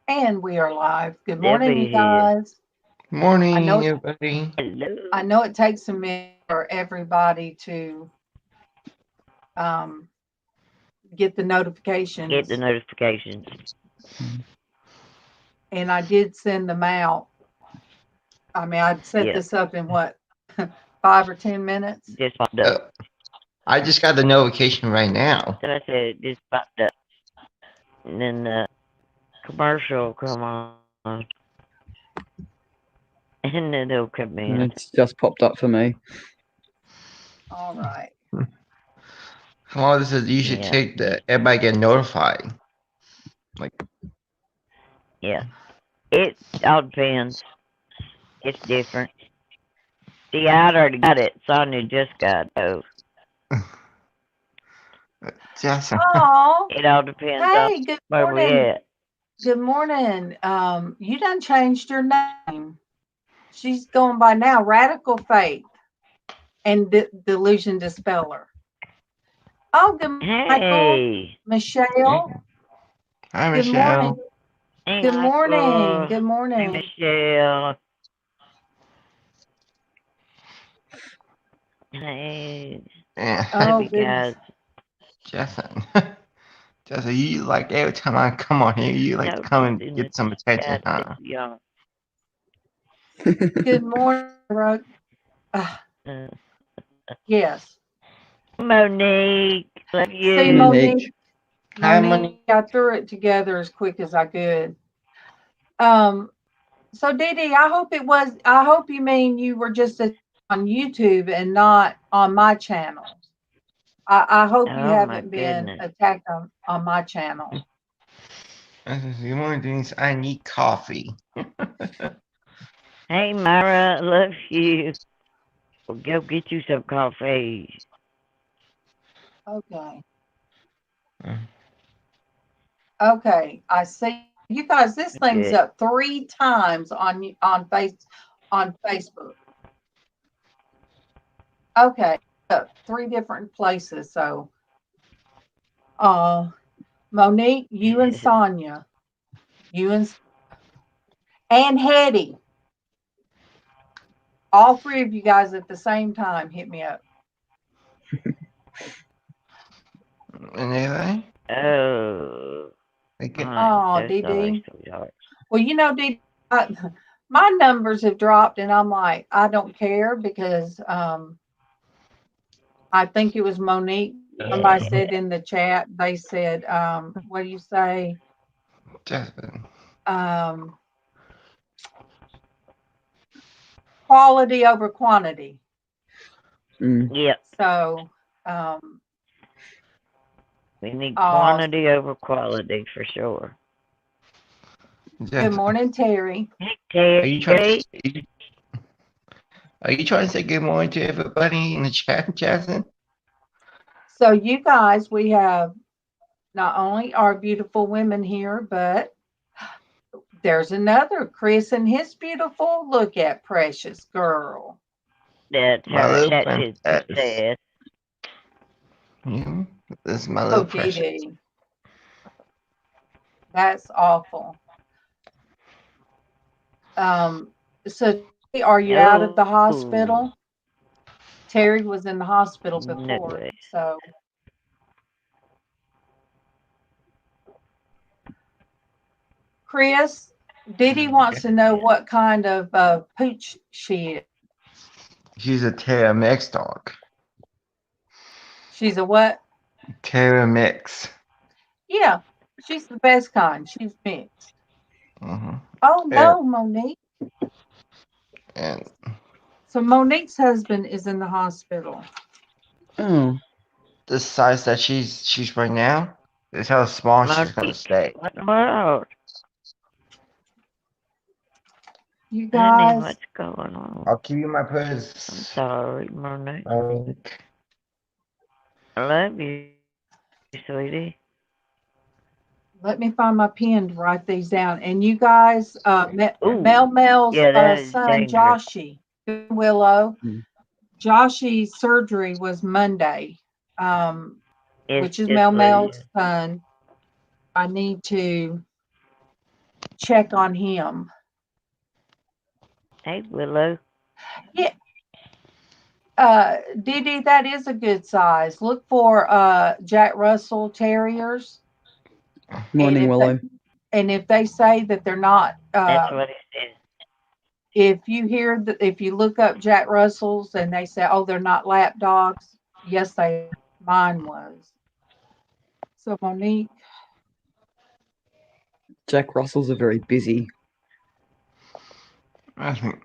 And we are live. Good They'll morning, be you here. guys. I know Morning, everybody. Hello. I know it takes a minute for everybody to um, get the Get the notifications, notifications. and I did send them out. I mean, I'd set Yeah, this up in what 5 or 10 minutes. just popped Uh, up. I just got the notification right now. So I said it just popped up. And then the commercial come on. And then it'll come in. It's just popped up for me. All right. How long does it usually Yeah, take that everybody get notified? Like, yeah. It all depends. It's different. See, I already got it. Sonya just got it. So just Oh, it all depends on hey, good where we morning. at. Good morning. You done changed your name. She's going by now Radical Faith and Delusion Dispeller. Oh, good morning, Michael, Hey, Michelle. Hi, Good morning. Michelle. hey, Good morning. Michael. Good Hey, morning. Michelle. Hey, Yeah, love Oh, you goodness. guys. Justin. Justin, you like every time I come on here, you like to No, come and in the get some attention, chat, huh? y'all. Good morning, Rogue. Uh, Uh, yes. Monique, love See, Morning, you. H. Hi, Monique, Money. I threw it together as quick as I could. Um, so Dee Dee, I hope you mean you were just on YouTube and not on my channel. I hope you Oh my haven't been goodness. attacked on my channel. Good morning, Denise. I need coffee. Hey Myra, love you. Well, go get you some coffee. Okay. Okay. I see. You guys, this thing's Good. up 3 times on Facebook. Okay. Up 3 different places. So uh Monique, you and Sonia, you and Hetty, all three of you guys at the same time hit me up. And everything? Oh, Like, I'm Oh, so Dee sorry, Dee. sweetheart. Well, Dee, I, my numbers have dropped, and I'm like, I don't care because I think it was Monique. Somebody Yeah. said in the chat, they said, what do you say? Justin. Um, quality over quantity. Mm. Yep. So, um, We need uh, quantity over quality for sure. good Justin. morning, Terry. Are you Hey trying to Terry. are you trying to say good morning to everybody in the chat, Justin? So, you guys, we have not only our beautiful women here, but there's another Chris and his beautiful. Look at precious girl. That's My her. little That's his princess. princess. Hmm. This is my little Oh, Dee precious. Dee, that's awful. So are you out of the Oh, hospital? Terry was in the hospital no before. way. So, Chris, Didi wants to know Yeah. what kind of pooch she is. She's a Terra Mix dog. She's a what? Terra Mix. Yeah, she's the best kind. She's mixed. Mm-hmm. Oh, And, no, Monique. and So, Monique's husband is in the hospital. Oh, the size that she's right now is how small she's gonna Monique, stay. what in the world? You Honey, guys, what's going on? I'll give you my I'm purse. sorry, Monique. Monique. I love you, sweetie. let me find my pen to write these down. And you guys, Ooh, Mel Mel's yeah, that is son, dangerous. Joshy, Willow, mm. Joshy's surgery was Monday, It's which is just Mel Liz. Mel's son. I need to check on him. Hey, Willow. Yeah. Dee Dee, that is a good size. Look for Jack Russell Terriers. Morning, Willow. And if they say that they're not, That's what it says. if you look up Jack Russells and they say, oh, they're not lap dogs, yes, mine was. So Monique, Jack Russells are very busy. I think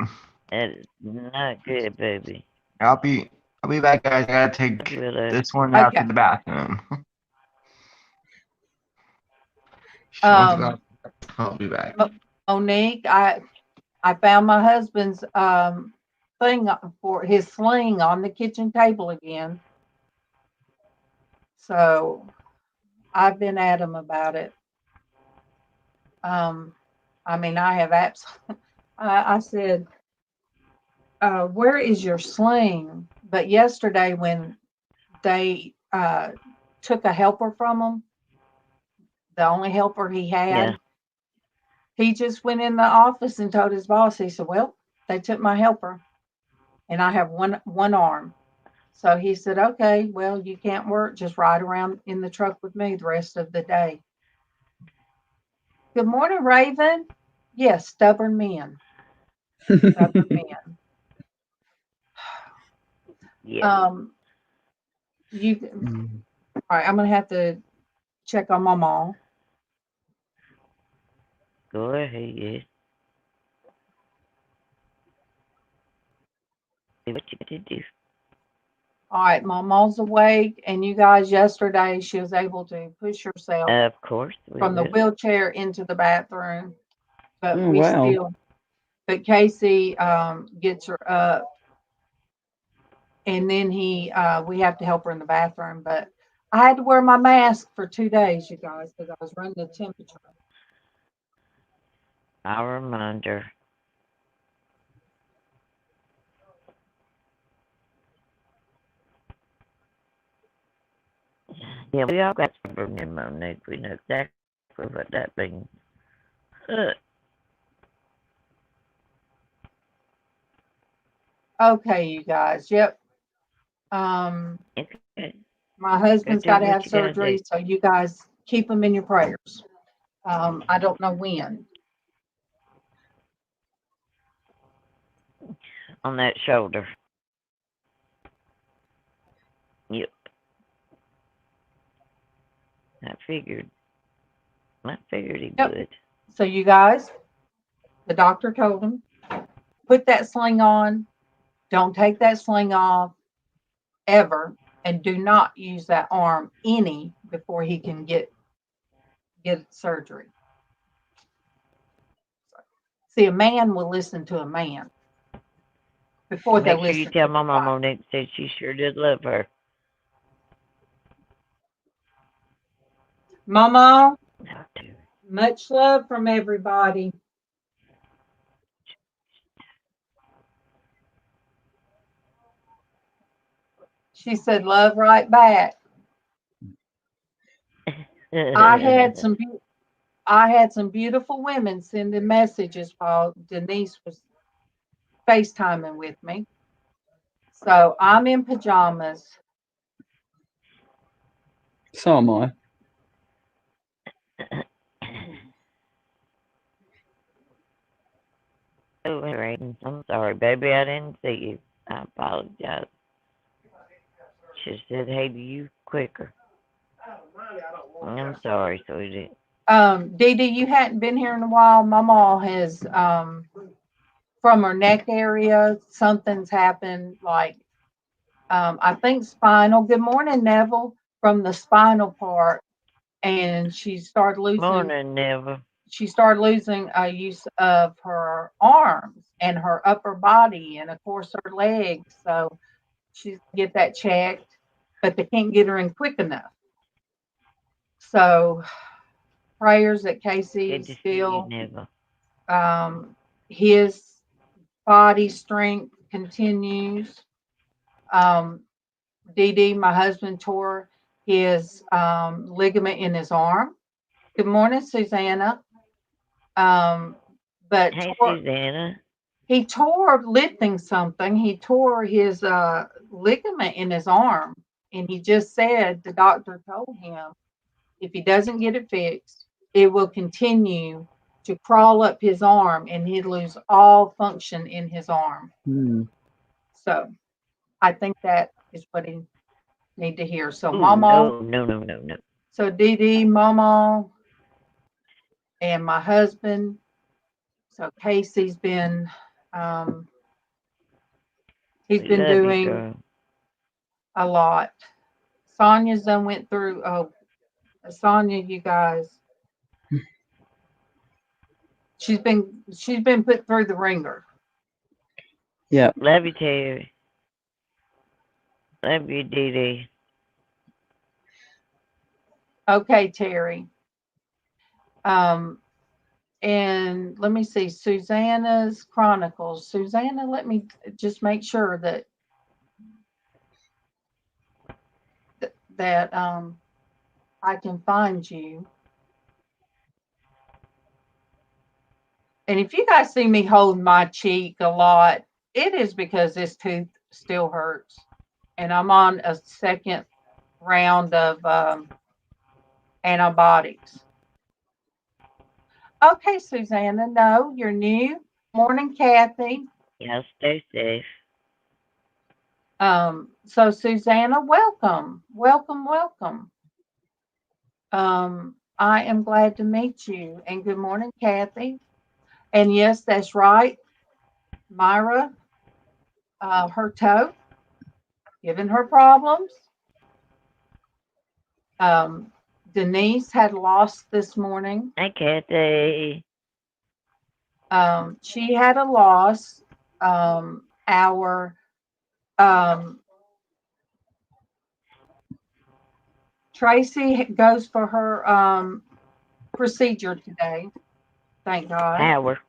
That's not good, baby. I'll be back, guys. I gotta take Willow. this one out Okay. to the bathroom. She wants to go. I'll be back. Monique, I found my husband's thing for his sling on the kitchen table again. So I've been at him about it. I mean, I have I said, where is your sling? But yesterday when they took a helper from him, the only helper he had, Yeah. he just went in the office and told his boss, he said, well, they took my helper and I have one arm. So he said, okay, well, you can't work. Just ride around in the truck with me the rest of the day. Good morning, Raven. Yes, stubborn men. Stubborn men. Yeah. All right, I'm going to have to check on MawMaw. Go ahead. See what you got to do. All right, MawMaw's awake, and you guys, yesterday she was able to push herself Of course. from the wheelchair into the bathroom, but Oh, wow. But Casey gets her up, and then we have to help her in the bathroom. But I had to wear my mask for 2 days, you guys, because I was running the temperature. A reminder. Yeah, we all got stubborn men, Monique. We know exactly what that means. Okay, you guys. Yep. Okay. My husband's Go do got to what have you gotta surgery, do. so you guys keep him in your prayers. I don't know when. On that shoulder. Yep. I figured he Yep. would. So you guys, the doctor told him, put that sling on. Don't take that sling off ever, and do not use that arm any before he can get surgery. See, a man will listen to a man before they Make sure you listen tell to Mama a wife. Monique said she sure did love her. MawMaw, much love from everybody. She said, love right back. I had some beautiful women sending messages while Denise was FaceTiming with me. So I'm in pajamas. So am I. Oh, Raiden, I'm sorry, baby. I didn't see you. I apologize. Should have said hey to you quicker. I'm sorry, sweetie. Dee Dee, you hadn't been here in a while. MawMaw has from her neck area, something's happened, like I think spinal. Good morning, Neville, from the spinal part, and she started losing. Morning, Neville. She started losing use of her arms and her upper body, and of course her legs. So she's get that checked, but they can't get her in quick enough. So prayers that Casey Good to still, see you, Neville. his body strength continues. Dee Dee, my husband, tore his ligament in his arm. Good morning, Susanna. But Hey, tore, Susanna. he tore lifting something. He tore his ligament in his arm, and he just said the doctor told him if he doesn't get it fixed, it will continue to crawl up his arm, and he'd lose all function in his arm. Hmm. So I think that is what he need to hear. So Ooh, MawMaw, no. so Dee Dee, MawMaw, and my husband. So Casey's been he's We been love you, doing girl. a lot. Sonia's done went through Sonia, you guys. She's been put through the ringer. Yeah. Love you, Terry. Love you, Dee Dee. Okay, Terry. And let me see, Susanna's Chronicles. Susanna, let me just make sure that I can find you. And if you guys see me holding my cheek a lot, it is because this tooth still hurts. And I'm on a second round of antibiotics. Okay, Susanna, no, you're new. Morning, Kathy. Y'all stay safe. So Susanna, welcome. Welcome. I am glad to meet you. And good morning, Kathy. And yes, that's right. Myra, her toe, giving her problems. Denise had lost this morning. Hi, Kathy. She had a loss. Our Traci goes for her procedure today. Thank God. Power.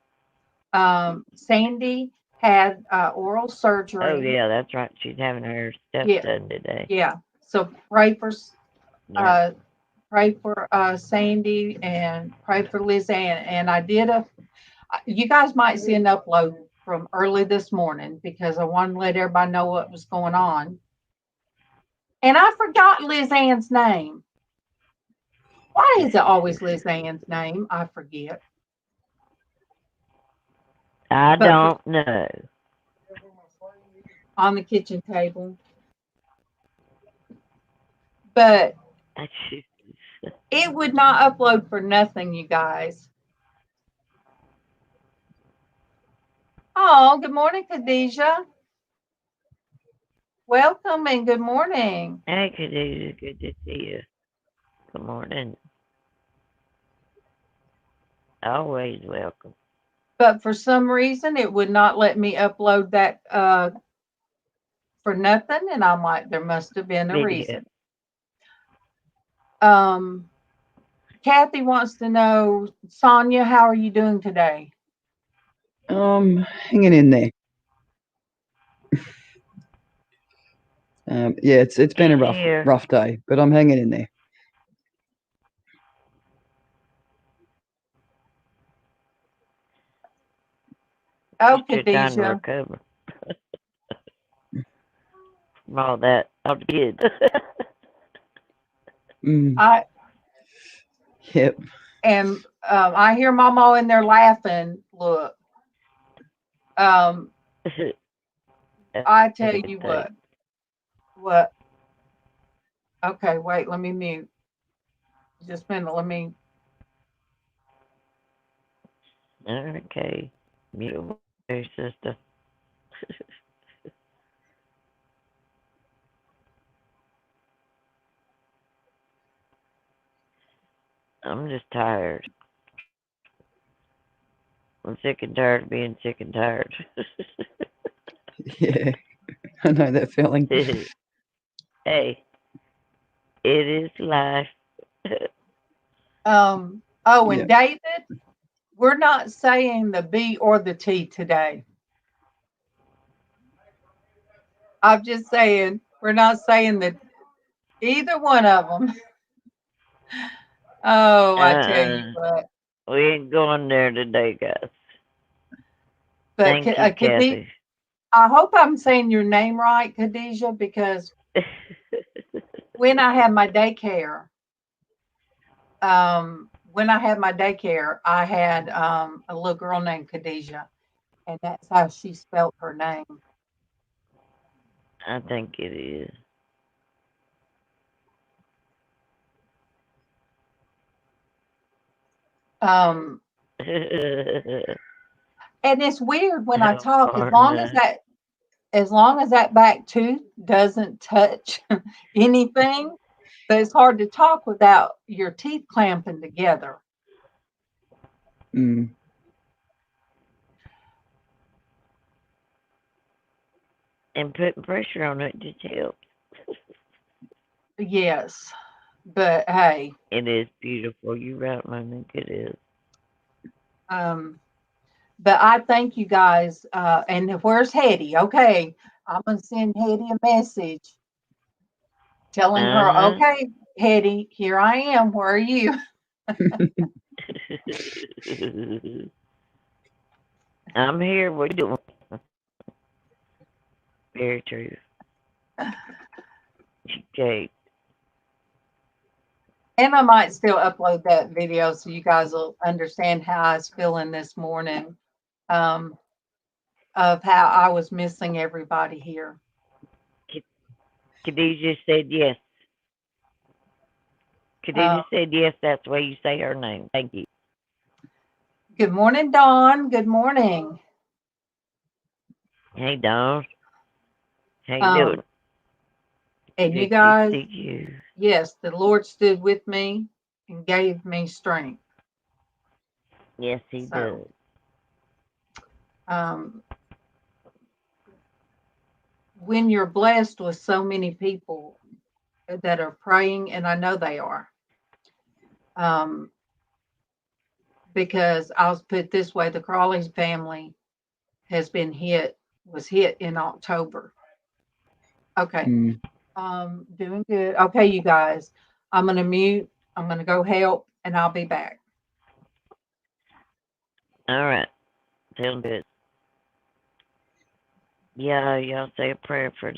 Sandy had oral Oh, surgery. yeah, that's right. She's having her step Yeah, done today. yeah. So pray for Yeah. Sandy and pray for LizzAnn. And I did you guys might see an upload from early this morning because I wanted to let everybody know what was going on. And I forgot LizzAnn's name. Why is it always LizzAnn's name? I forget. I But don't know. on the kitchen table. But it would not upload for nothing, you guys. Oh, good morning, Khadijah. Welcome and good morning. Hey, Khadijah, good to see you. Good morning. Always welcome. But for some reason, it would not let me upload that for nothing. And I'm like, there must have been a Video. reason. Kathy wants to know, Sonia, how are you doing today? Hanging in there. Yeah, it's been a rough day, but I'm hanging in there. Oh, Just trying to Khadijah. recover from all that. All the kids. Yep. And I hear MawMaw in there laughing. Look, I tell you what. Okay, wait, let me mute. Just a minute, let me. Okay, mute your sister. I'm just tired. I'm sick and tired of being sick and tired. Yeah, I know that feeling. Hey, it is life. And Yeah. David, we're not saying the B or the T today. I'm just saying we're not saying either one of them. Oh, I tell you what. We ain't going there today, guys. But Thank you, Kathy. I hope I'm saying your name right, Khadijah, because when I had my daycare, I had a little girl named Khadijah, and that's how she spelled her name. I think it is. Um, and it's weird when I talk, as long as that back tooth doesn't touch anything, but it's hard to talk without your teeth clamping together. Mm. And putting pressure on it just helps. Yes, but hey, It is beautiful. You're right, Monique. It is. but I thank you guys. And where's Hetty? Okay, I'm gonna send Hetty a message telling her, Uh-huh. okay, Hetty, here I am. Where are you? I'm here. What are you doing? Very true. Okay. And I might still upload that video so you guys will understand how I was feeling this morning, of how I was missing everybody here. Khadijah said yes. Khadijah said yes. That's the way you say her name. Thank you. Good morning, Dawn. Good morning. Hey, Dawn. How you doing? And you Good guys, to see you. yes, the Lord stood with me and gave me strength. Yes, he does. When you're blessed with so many people that are praying, and I know they are, because I'll put it this way, the Crawley's family was hit in October. Okay. Doing good. Okay, you guys, I'm going to mute. I'm going to go help, and I'll be back. All right. Sounds good. Yeah, y'all say a prayer for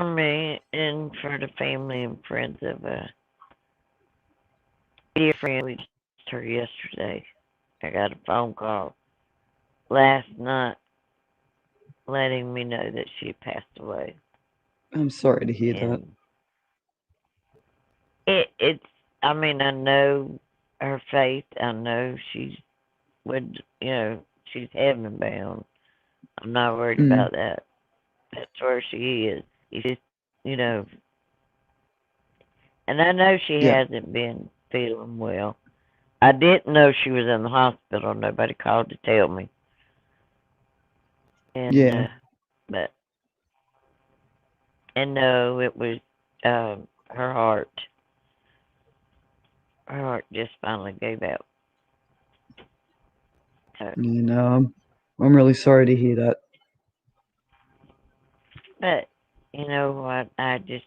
me and for the family and friends of a dear friend. We just her yesterday. I got a phone call last night letting me know that she passed away. I'm sorry to hear that. It's. I mean, I know her faith. I know she's she's heaven bound. I'm not worried about that. That's where she is. It's just, and I know she hasn't been feeling well. I didn't know she was in the hospital. Nobody called to tell me. And, no, it was her heart. Her heart just finally gave out. So, I'm really sorry to hear that. But you know what? I just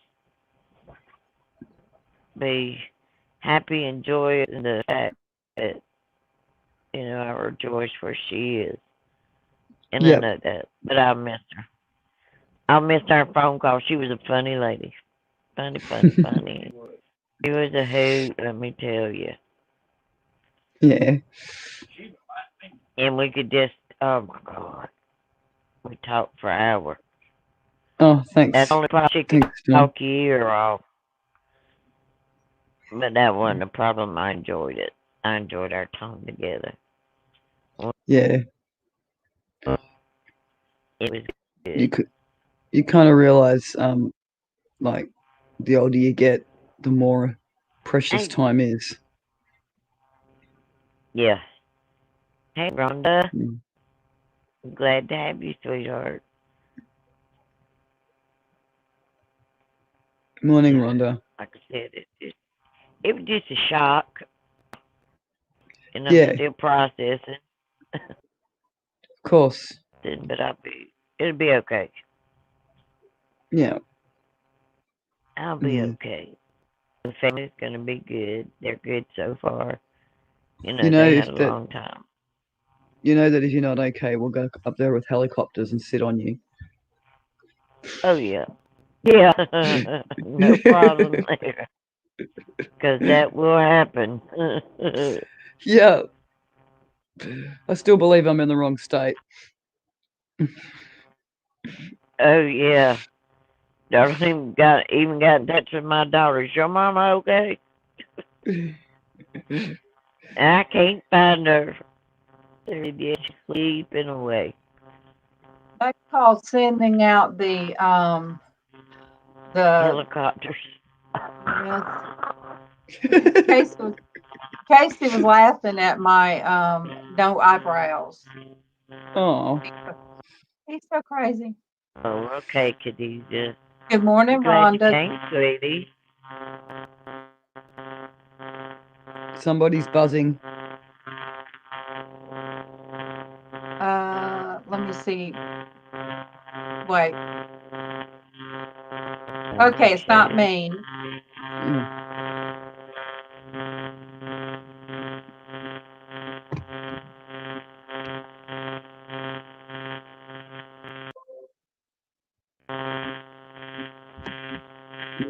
be happy and joyous in the fact that I rejoice where she is, and I know that. But I'll miss her. I'll miss her phone call. She was a funny lady, funny. She was a hoot, let me tell you. Yeah. And we could just, oh my God, we talked for hours. Oh, thanks. That's the only problem. She could talk your ear off. But that wasn't a problem. I enjoyed it. I enjoyed our time together. Yeah. It was good. You kind of realize, like, the older you get, the more precious time is. Yeah. Hey, Rhonda. I'm glad to have you, sweetheart. Morning, Rhonda. Like I said, it was just a shock. And I'm still processing. Of course. But it'll be okay. Yeah. I'll be okay. The family's gonna be good. They're good so far. You know, You know, they if had a that, long time. you know that if you're not okay, we'll go up there with helicopters and sit on you. Oh, yeah. Yeah. No problem there. Because that will happen. Yeah, I still believe I'm in the wrong state. Oh, yeah. Darlene even got in touch with my daughter. Is your mama okay? I can't find her. She's sleeping away. They call sending out the Helicopters. yes. Casey was laughing at my no eyebrows. Oh, He's so crazy. Oh, okay, Khadijah. Good morning, Glad you Rhonda. came, sweetie. somebody's buzzing. Let me see. Wait. Okay, it's not me. Mm.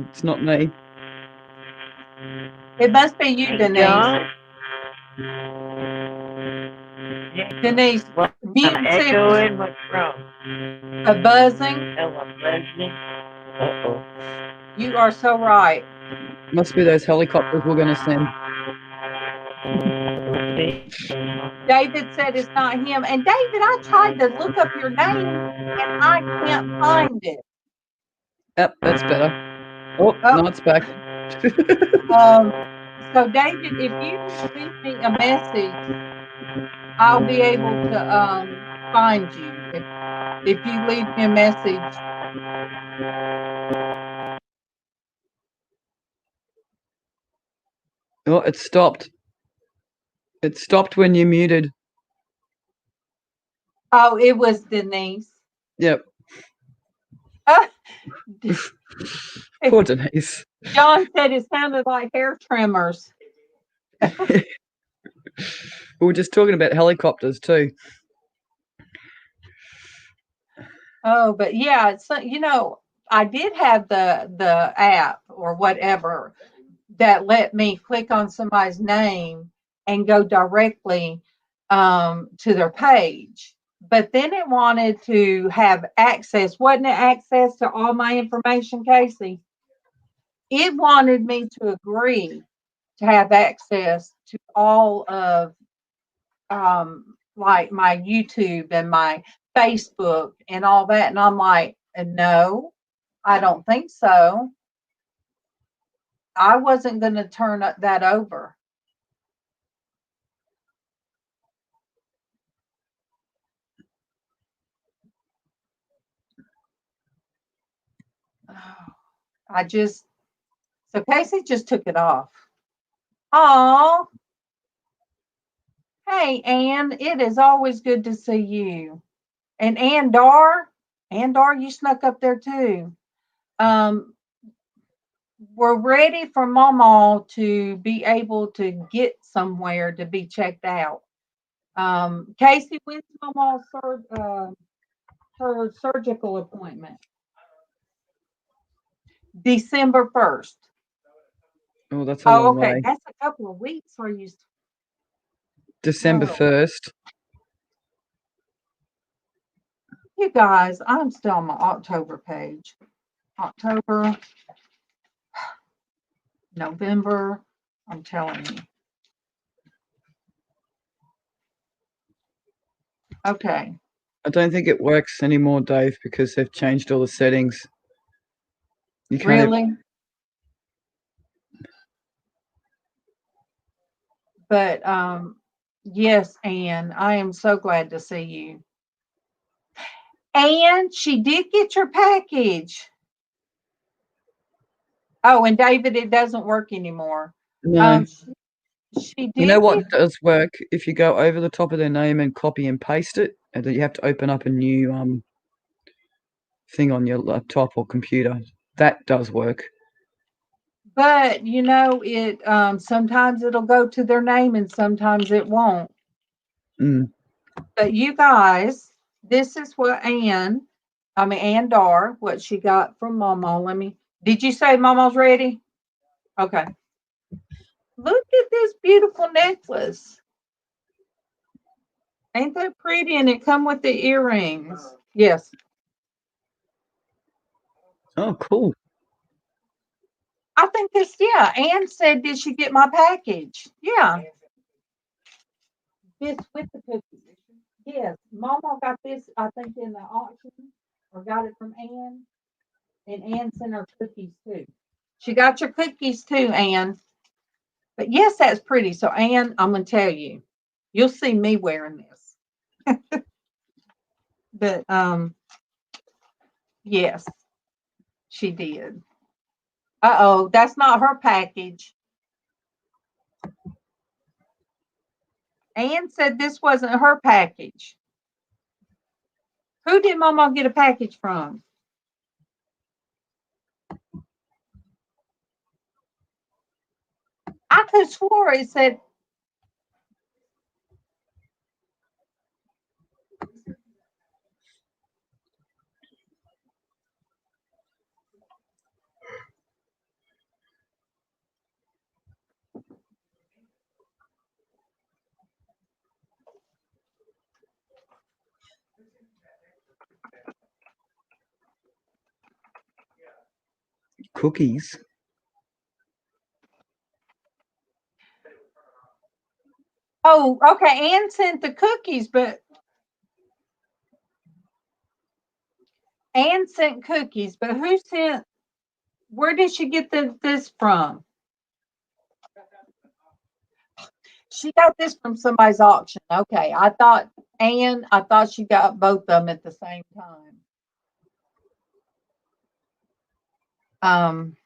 It's not me. It must be you, Hey, Denise. John. Denise, What? mute I'm and see if it's echoing. What's wrong? a buzzing. Oh, I'm buzzing. Uh-oh. You are so right. Must be those helicopters we're going to send. David said it's not him. And David, I tried to look up your name and I can't find it. Yep, that's better. Oh, Oh. no, it's back. So David, if you leave me a message, I'll be able to find you. If you leave me a message. Oh, it stopped. It stopped when you muted. Oh, it was Denise. Yep. Poor Denise. John said it sounded like hair trimmers. We were just talking about helicopters too. Oh, but yeah, it's, you know, I did have the app or whatever that let me click on somebody's name and go directly to their page. But then it wanted to have access, wasn't it access to all my information, Casey? It wanted me to agree to have access to all of like my YouTube and my Facebook and all that. And I'm like, no, I don't think so. I wasn't going to turn that over. So Casey just took it off. Oh, hey, Ann, it is always good to see you. And Andar, you snuck up there too. We're ready for MawMaw to be able to get somewhere to be checked out. Casey, when's MawMaw's her surgical appointment? December 1st. Oh, that's a long Okay. way. That's a couple of weeks for you. December 1st. You guys, I'm still on my October page. October, November, I'm telling you. Okay. I don't think it works anymore, Dave, because they've changed all the settings. You can't Really? But yes, Anne, I am so glad to see you. And she did get your package. Oh, and David, it doesn't work anymore. No. She did. You know what does work? If you go over the top of their name and copy and paste it, and then you have to open up a new thing on your laptop or computer. That does work. But you know, it sometimes it'll go to their name and sometimes it won't. Mm. But you guys, this is what Ann Dar, what she got from MawMaw. Did you say MawMaw's ready? Okay. Look at this beautiful necklace. Ain't that pretty? And it come with the earrings. Yes. Oh, cool. I think this, yeah. Ann said, did she get my package? Yeah. This with the cookies. Yes. MawMaw got this, I think, in the auction or got it from Ann. And Ann sent her cookies too. She got your cookies too, Ann. But yes, that's pretty. So, Ann, I'm going to tell you, you'll see me wearing this. But yes, she did. Uh-oh, that's not her package. Ann said this wasn't her package. Who did MawMaw get a package from? I could have swore it said Cookies. oh, okay. Ann sent the cookies, but Ann sent cookies, but who sent? Where did she get this from? She got this from somebody's auction. Okay, I thought she got both of them at the same time. Um,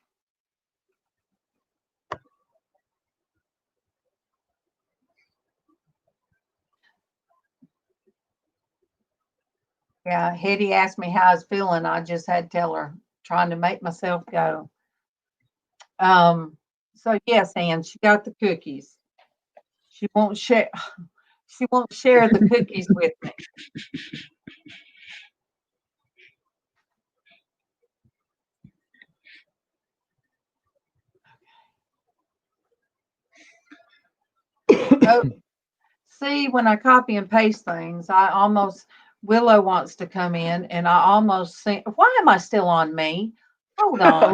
yeah, Hetty asked me how I was feeling. I just had to tell her, trying to make myself go. So yes, Ann, she got the cookies. She won't share. She won't share the cookies with me. Oh, see, when I copy and paste things, Willow wants to come in, and I almost think, why am I still on me? Hold I on.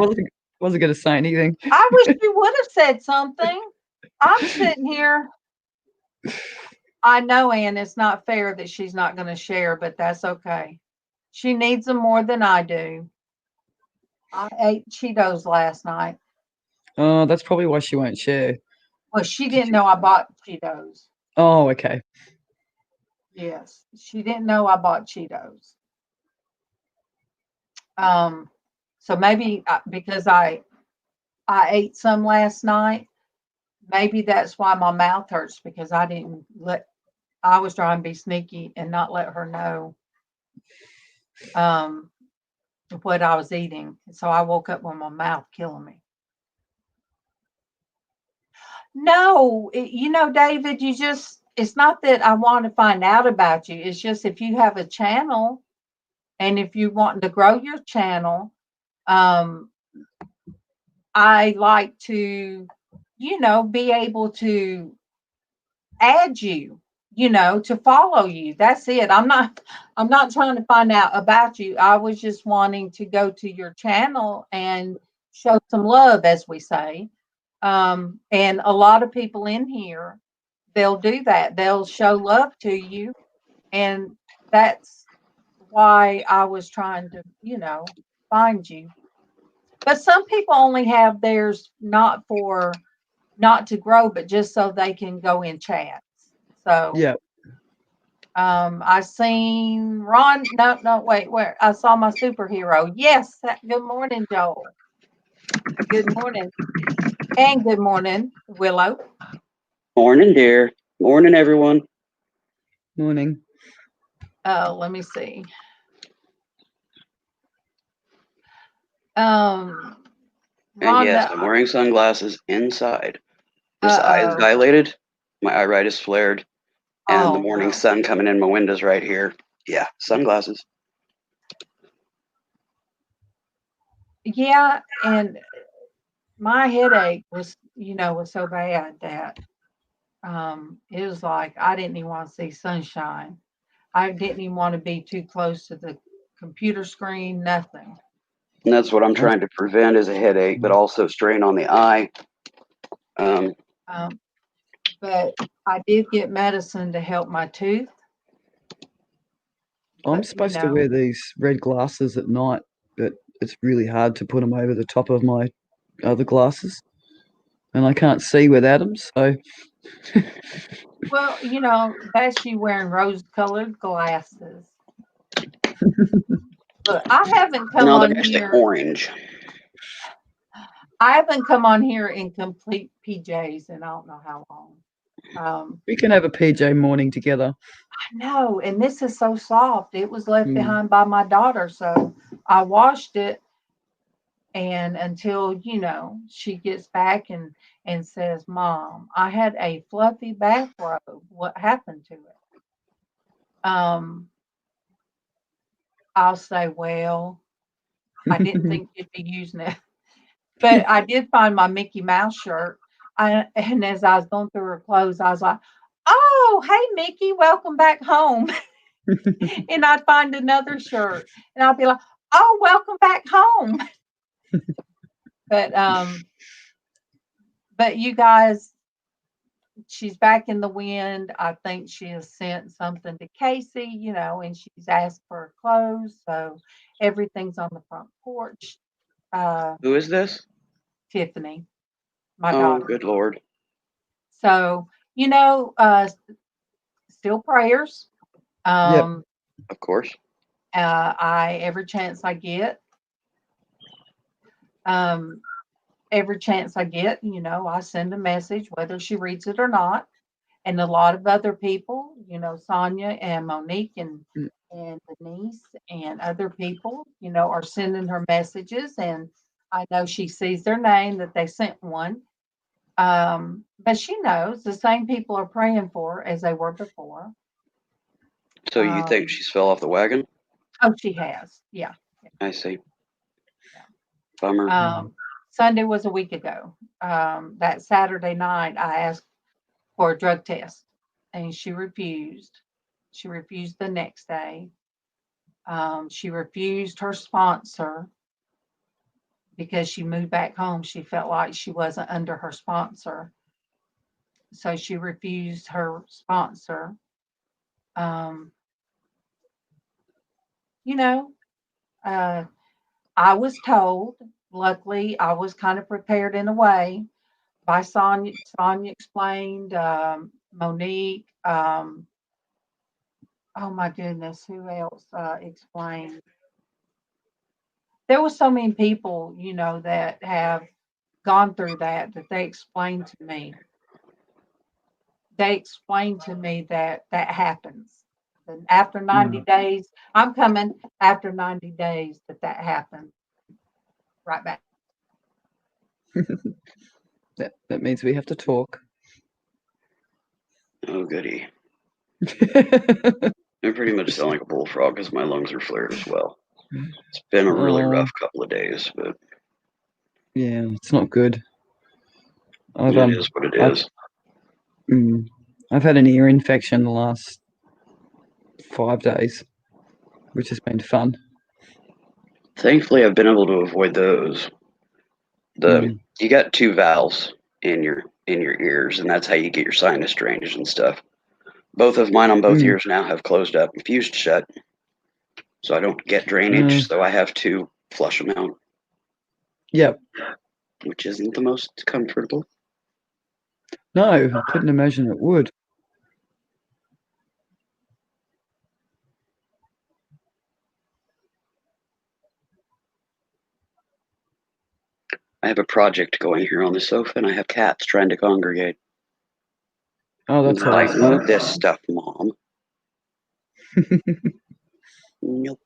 wasn't going to say anything. I wish you would have said something. I'm sitting here. I know, Ann, it's not fair that she's not going to share, but that's okay. She needs them more than I do. I ate Cheetos last night. Oh, that's probably why she won't share. Well, she didn't know I bought Cheetos. Oh, okay. Yes, she didn't know I bought Cheetos. So maybe because I ate some last night, maybe that's why my mouth hurts because I was trying to be sneaky and not let her know what I was eating. So I woke up with my mouth killing me. No, David, it's not that I want to find out about you. It's just if you have a channel and if you want to grow your channel, I like to, be able to add you, to follow you. That's it. I'm not trying to find out about you. I was just wanting to go to your channel and show some love, as we say. And a lot of people in here, they'll do that. They'll show love to you. And that's why I was trying to, find you. But some people only have theirs not to grow, but just so they can go in chats. So Yeah. I seen Ron. No, wait, where I saw my superhero. Yes, good morning, Joel. Good morning, and good morning, Willow. Morning, dear. Morning, everyone. Morning. Let me see. And yes, I'm Rhonda, wearing sunglasses inside. This eye is uh-oh. dilated, my iris flared, and the Oh, morning no. sun coming in my windows right here. Yeah, sunglasses. Yeah, and my headache was, was so bad that it was like I didn't even want to see sunshine. I didn't even want to be too close to the computer screen, nothing. And that's what I'm I'm, trying to prevent is a headache, but also strain on the eye. Um, but I did get medicine to help my tooth. I'm But, supposed to wear these red glasses at night, but it's really hard to put them over the top of my other glasses, and I can't see without them. So, well, that's you wearing rose-colored glasses. Look, I haven't come No, they're on actually here. orange. I haven't come on here in complete PJs in I don't know how long. we can have a PJ morning together. I know, and this is so soft. It was left Mm. behind by my daughter, so I washed it, and until she gets back and says, "Mom, I had a fluffy bathrobe. What happened to it?" I'll say, "Well, I didn't think you'd be using it." But I did find my Mickey Mouse shirt. And as I was going through her clothes, I was like, "Oh, hey, Mickey, welcome back home." And I'd find another shirt, and I'd be like, "Oh, welcome back home." But you guys, she's back in the wind. I think she has sent something to Casey, and she's asked for her clothes, so everything's on the front porch. Who is this? Tiffany, my Oh, daughter. good Lord. So, still prayers. Yep. Of course. Every chance I get, I send a message, whether she reads it or not. And a lot of other people, Sonia and Monique Mm. and Denise and other people, are sending her messages. And I know she sees their name that they sent one. But she knows the same people are praying for her as they were before. So you think she's fell off the wagon? Oh, she has. Yeah. I see. Bummer. Sunday was a week ago. That Saturday night, I asked for a drug test, and she refused. She refused the next day. She refused her sponsor because she moved back home. She felt like she wasn't under her sponsor. So she refused her sponsor. Um, you know, uh, I was told, luckily, I was kind of prepared in a way by Sonia. Sonia explained, Monique, oh my goodness, who else explained? There were so many people, that have gone through that they explained to me. They explained to me that that happens. And after 90 days, I'm coming after 90 days that happens. Right back. That means we have to talk. Oh, goody. I pretty much sound like a bullfrog because my lungs are flared as well. It's been a really rough couple of days, but yeah, it's not good. it is what it is. I've had an ear infection the last 5 days, which has been fun. Thankfully, I've been able to avoid those. You got two valves in your ears, and that's how you get your sinus drainage and stuff. Both of mine on both ears now have closed up and fused shut, so I don't get drainage. So I have to flush them out. Yep. Which isn't the most comfortable. No, I couldn't imagine it would. I have a project going here on the sofa, and I have cats trying to congregate. Oh, that's like, awesome. move this stuff, Mom. Nope.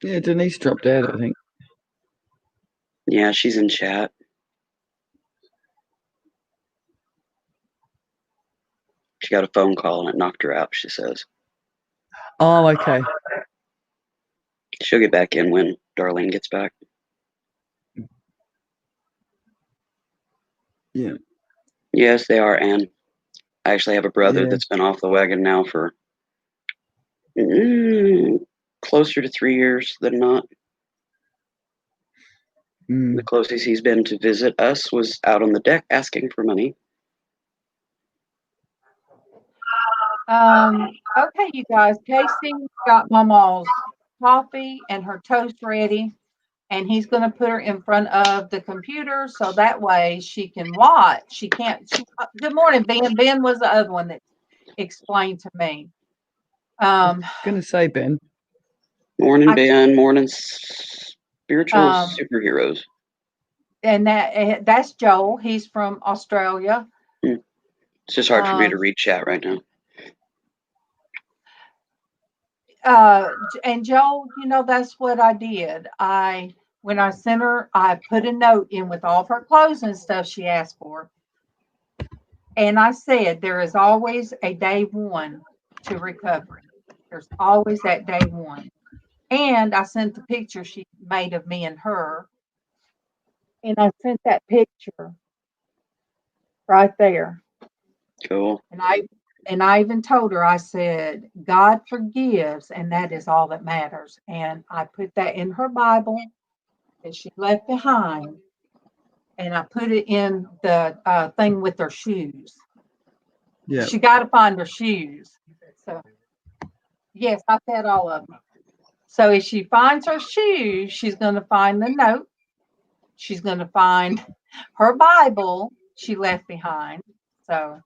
Yeah, Denise dropped out, I think. Yeah, she's in chat. She got a phone call and it knocked her out, she says. Oh, okay. She'll get back in when Darlene gets back. Yeah. Yes, they are, Anne. I actually have a brother Yeah. that's been off the wagon now for closer to 3 years than not. The closest he's been to visit us was out on the deck asking for money. Okay, you guys. Casey got MawMaw's coffee and her toast ready, and he's going to put her in front of the computer so that way she can watch. She can't. Good morning, Ben. Ben was the other one that explained to me. Gonna say, Ben. Morning, Ben. Morning, spiritual superheroes. And that's Joel. He's from Australia. It's just hard for me to read chat right now. And Joel, that's what I did. When I sent her, I put a note in with all of her clothes and stuff she asked for. And I said, there is always a day one to recovery. There's always that day one. And I sent the picture she made of me and her. And I sent that picture right there. Cool. And I even told her, I said, God forgives, and that is all that matters. And I put that in her Bible that she left behind, and I put it in the thing with her shoes. Yeah. She got to find her shoes. So, yes, I said all of them. So if she finds her shoes, she's going to find the note. She's going to find her Bible she left behind. So,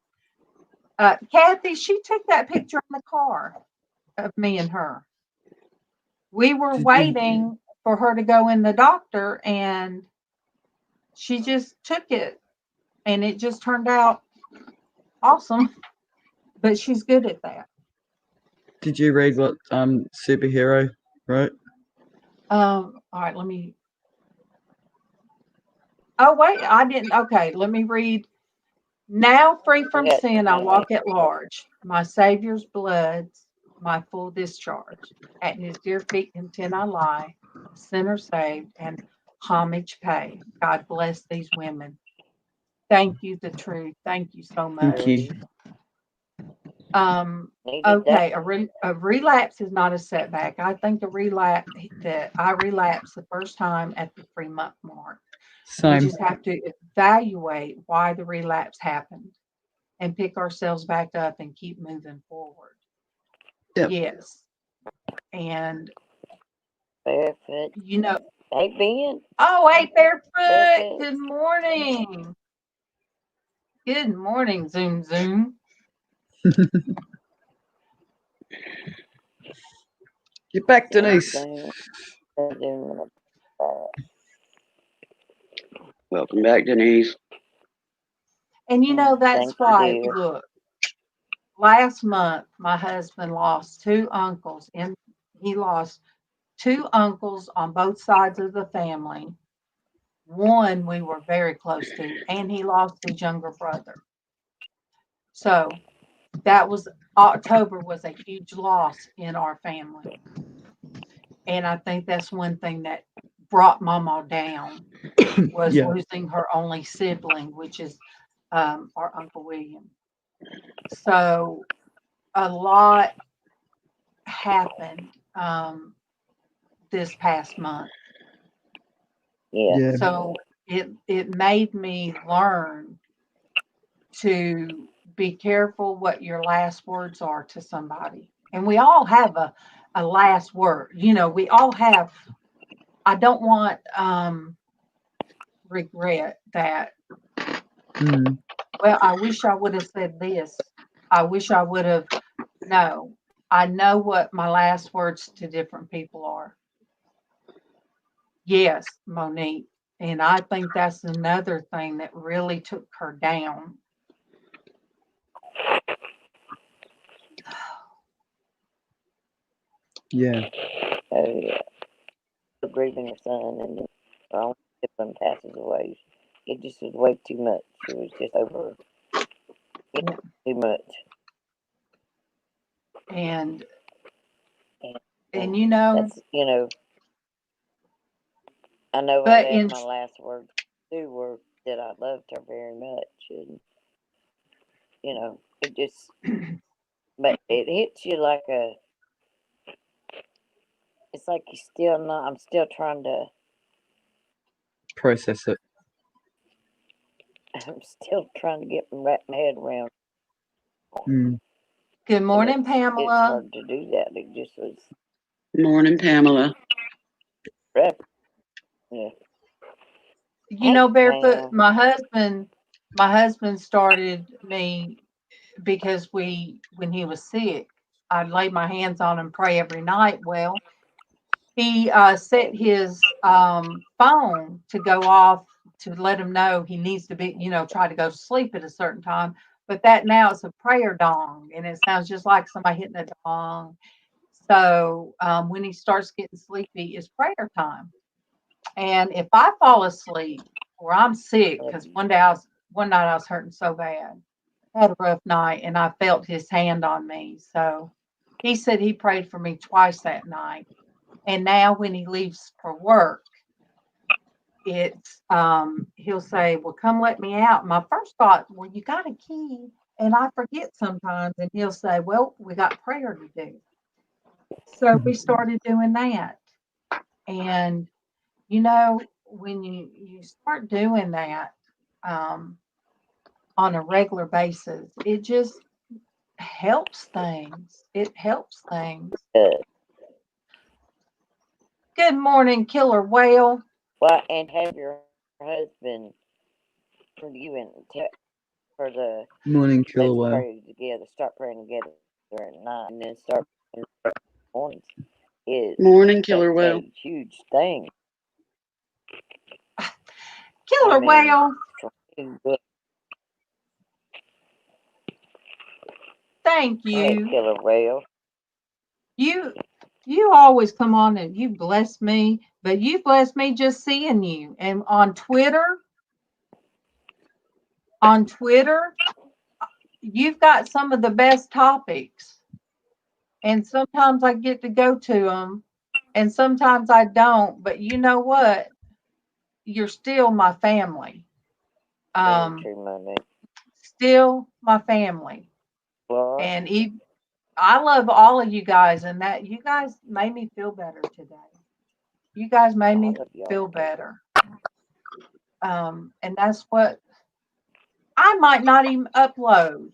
Kathy, she took that picture in the car of me and her. We were waiting for her to go in the doctor, and she just took it, and it just turned out awesome. But she's good at that. Did you read what superhero wrote? All right, let me. Oh wait, I didn't. Okay, let me read. Now free from sin, I walk at large. My Savior's blood's my full discharge. At his dear feet content I lie, sinner saved and homage pay. God bless these women. Thank you, the truth. Thank you so much. Thank you. Okay, a relapse is not a setback. I think I relapsed the first time at the 3-month mark. Same. We just have to evaluate why the relapse happened and pick ourselves back up and keep moving forward. Yep. Yes. And Barefoot. Hey, Ben. Oh, hey, Barefoot. Good morning. Good morning, Zoom Zoom. You're back, Denise. Welcome back, Denise. And that's why, look, last month my husband lost 2 uncles, and he lost 2 uncles on both sides of the family. One we were very close to, and he lost his younger brother. So October was a huge loss in our family. And I think that's one thing that brought MawMaw down was losing her only sibling, which is our Uncle William. So a lot happened this past month. Yeah. So it made me learn to be careful what your last words are to somebody. And we all have a last word. We all have. I don't want regret that. Well, I wish I would have said this. I wish I would have. No, I know what my last words to different people are. Yes, Monique. And I think that's another thing that really took her down. Yeah. Oh, yeah. grieving her son, and then her own sibling passes away. It just was way too much. It was just over too much. And And you know, that's, I know but my last words too were that I loved her very much, and it just, but it hits you like it's like you still not. I'm still trying to Process it. I'm still trying to get my head around. Mm. good morning, It's Pamela. hard to do that. It just was Morning, Pamela. rough. Yeah. You know, Barefoot, Pam. my husband started me because when he was sick, I'd lay my hands on him, pray every night. Well, he set his phone to go off to let him know he needs to be, try to go to sleep at a certain time. But that now it's a prayer dong, and it sounds just like somebody hitting a dong. So when he starts getting sleepy, it's prayer time. And if I fall asleep or I'm sick, because one night I was hurting so bad, I had a rough night, and I felt his hand on me. So he said he prayed for me twice that night. And now when he leaves for work, it's he'll say, "Well, come let me out." My first thought, "Well, you got a key," and I forget sometimes. And he'll say, "Well, we got prayer to do." So we started doing that, and when you start doing that on a regular basis, it just helps things. It helps things. Good morning, Killer Whale. Well, and have your husband for you and for the Morning, Killer let's Whale. pray together. Start praying together at night, and then start praying in the mornings. Is Morning, Killer Whale. a huge thing. Killer Whale. Thank you. Hey, Killer Whale. You always come on and you bless me, but you bless me just seeing you. And on Twitter, you've got some of the best topics. And sometimes I get to go to them, and sometimes I don't. But you know what? You're still my family. Still my family. Well, And I love all of you guys, and that you guys made me feel better today. You guys made me feel better. And that's what I might not even upload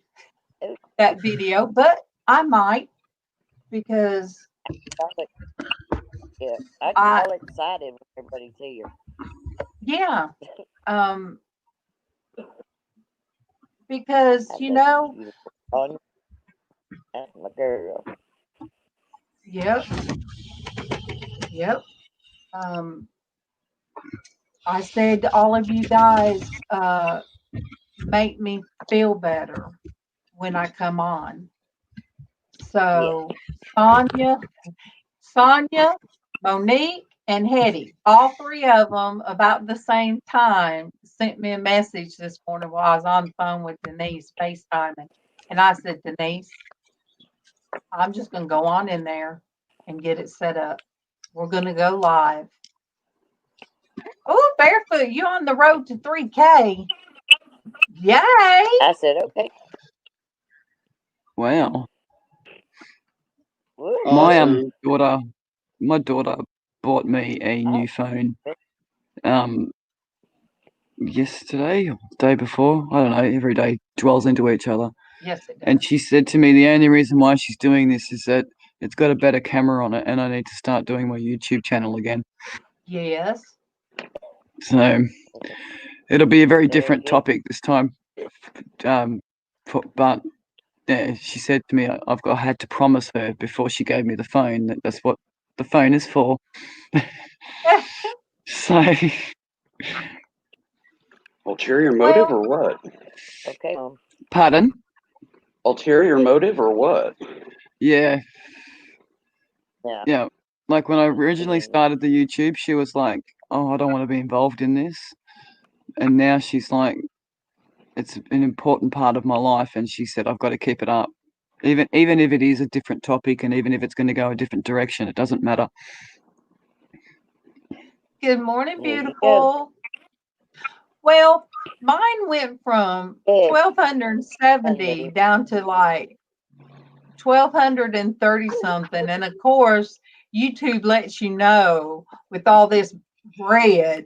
that video, but I might, because I'm all excited when everybody's here. Yeah. Because that's my girl. Yep. I said all of you guys make me feel better when I come on. So Sonia, Monique, and Hetty, all three of them about the same time, sent me a message this morning while I was on the phone with Denise, FaceTiming. And I said, Denise, I'm just going to go on in there and get it set up. We're going to go live. Oh, Barefoot, you on the road to 3K. Yay. I said, okay. Wow. Awesome. My daughter bought me a new phone yesterday or the day before. I don't know, every day dwells into each other. Yes, it does. And she said to me the only reason why she's doing this is that it's got a better camera on it and I need to start doing my YouTube channel again. Yes. So it'll be a very different topic this time. But yeah, she said to me, I had to promise her before she gave me the phone that that's what the phone is for. So, ulterior motive or what? Okay. Pardon? Ulterior motive or what? Yeah. Yeah. Yeah. Like when I originally started the YouTube, she was like, "Oh, I don't want to be involved in this," and now she's like, "It's an important part of my life," and she said, "I've got to keep it up, even if it is a different topic, and even if it's going to go a different direction, it doesn't matter." Good morning, There you go. beautiful. Well, mine went from Yeah. 1,270 down to like 1,230 something. And of course, YouTube lets you know with all this bread,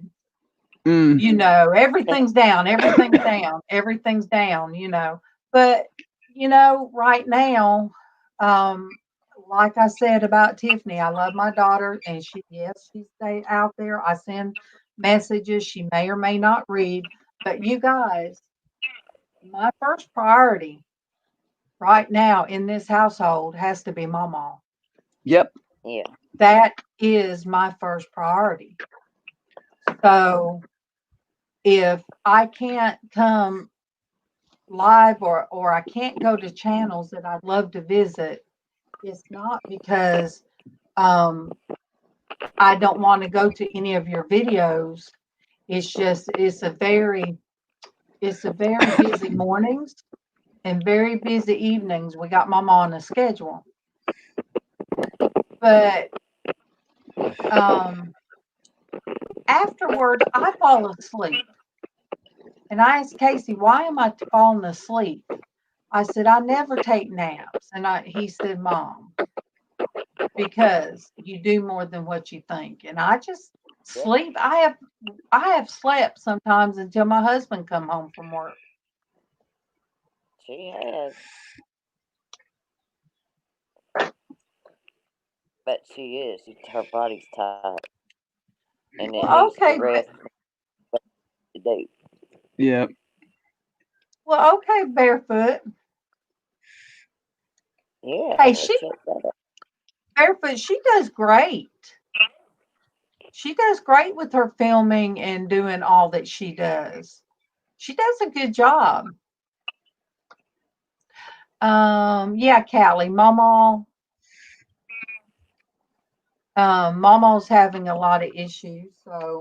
you know, everything's down, everything's down, everything's down, you know. But, you know, right now, like I said about Tiffany, I love my daughter and she stays out there. I send messages she may or may not read. But you guys, my first priority right now in this household has to be MawMaw. Yep. Yeah. That is my first priority. So if I can't come live or I can't go to channels that I'd love to visit, it's not because I don't want to go to any of your videos. It's just it's a very busy mornings and very busy evenings. We got MawMaw on a schedule. But afterwards I fall asleep. And I asked Casey, why am I falling asleep? I said, I never take naps. And he said, Mom, because you do more than what you think. And I just sleep. I have slept sometimes until my husband come home from work. She has. But she is. Her body's tired. And it needs Okay, to rest today. Yeah. well, okay, Barefoot. Yeah. Hey, Barefoot, she does great. She does great with her filming and doing all that she does. She does a good job. Yeah, Callie, MawMaw's having a lot of issues. So,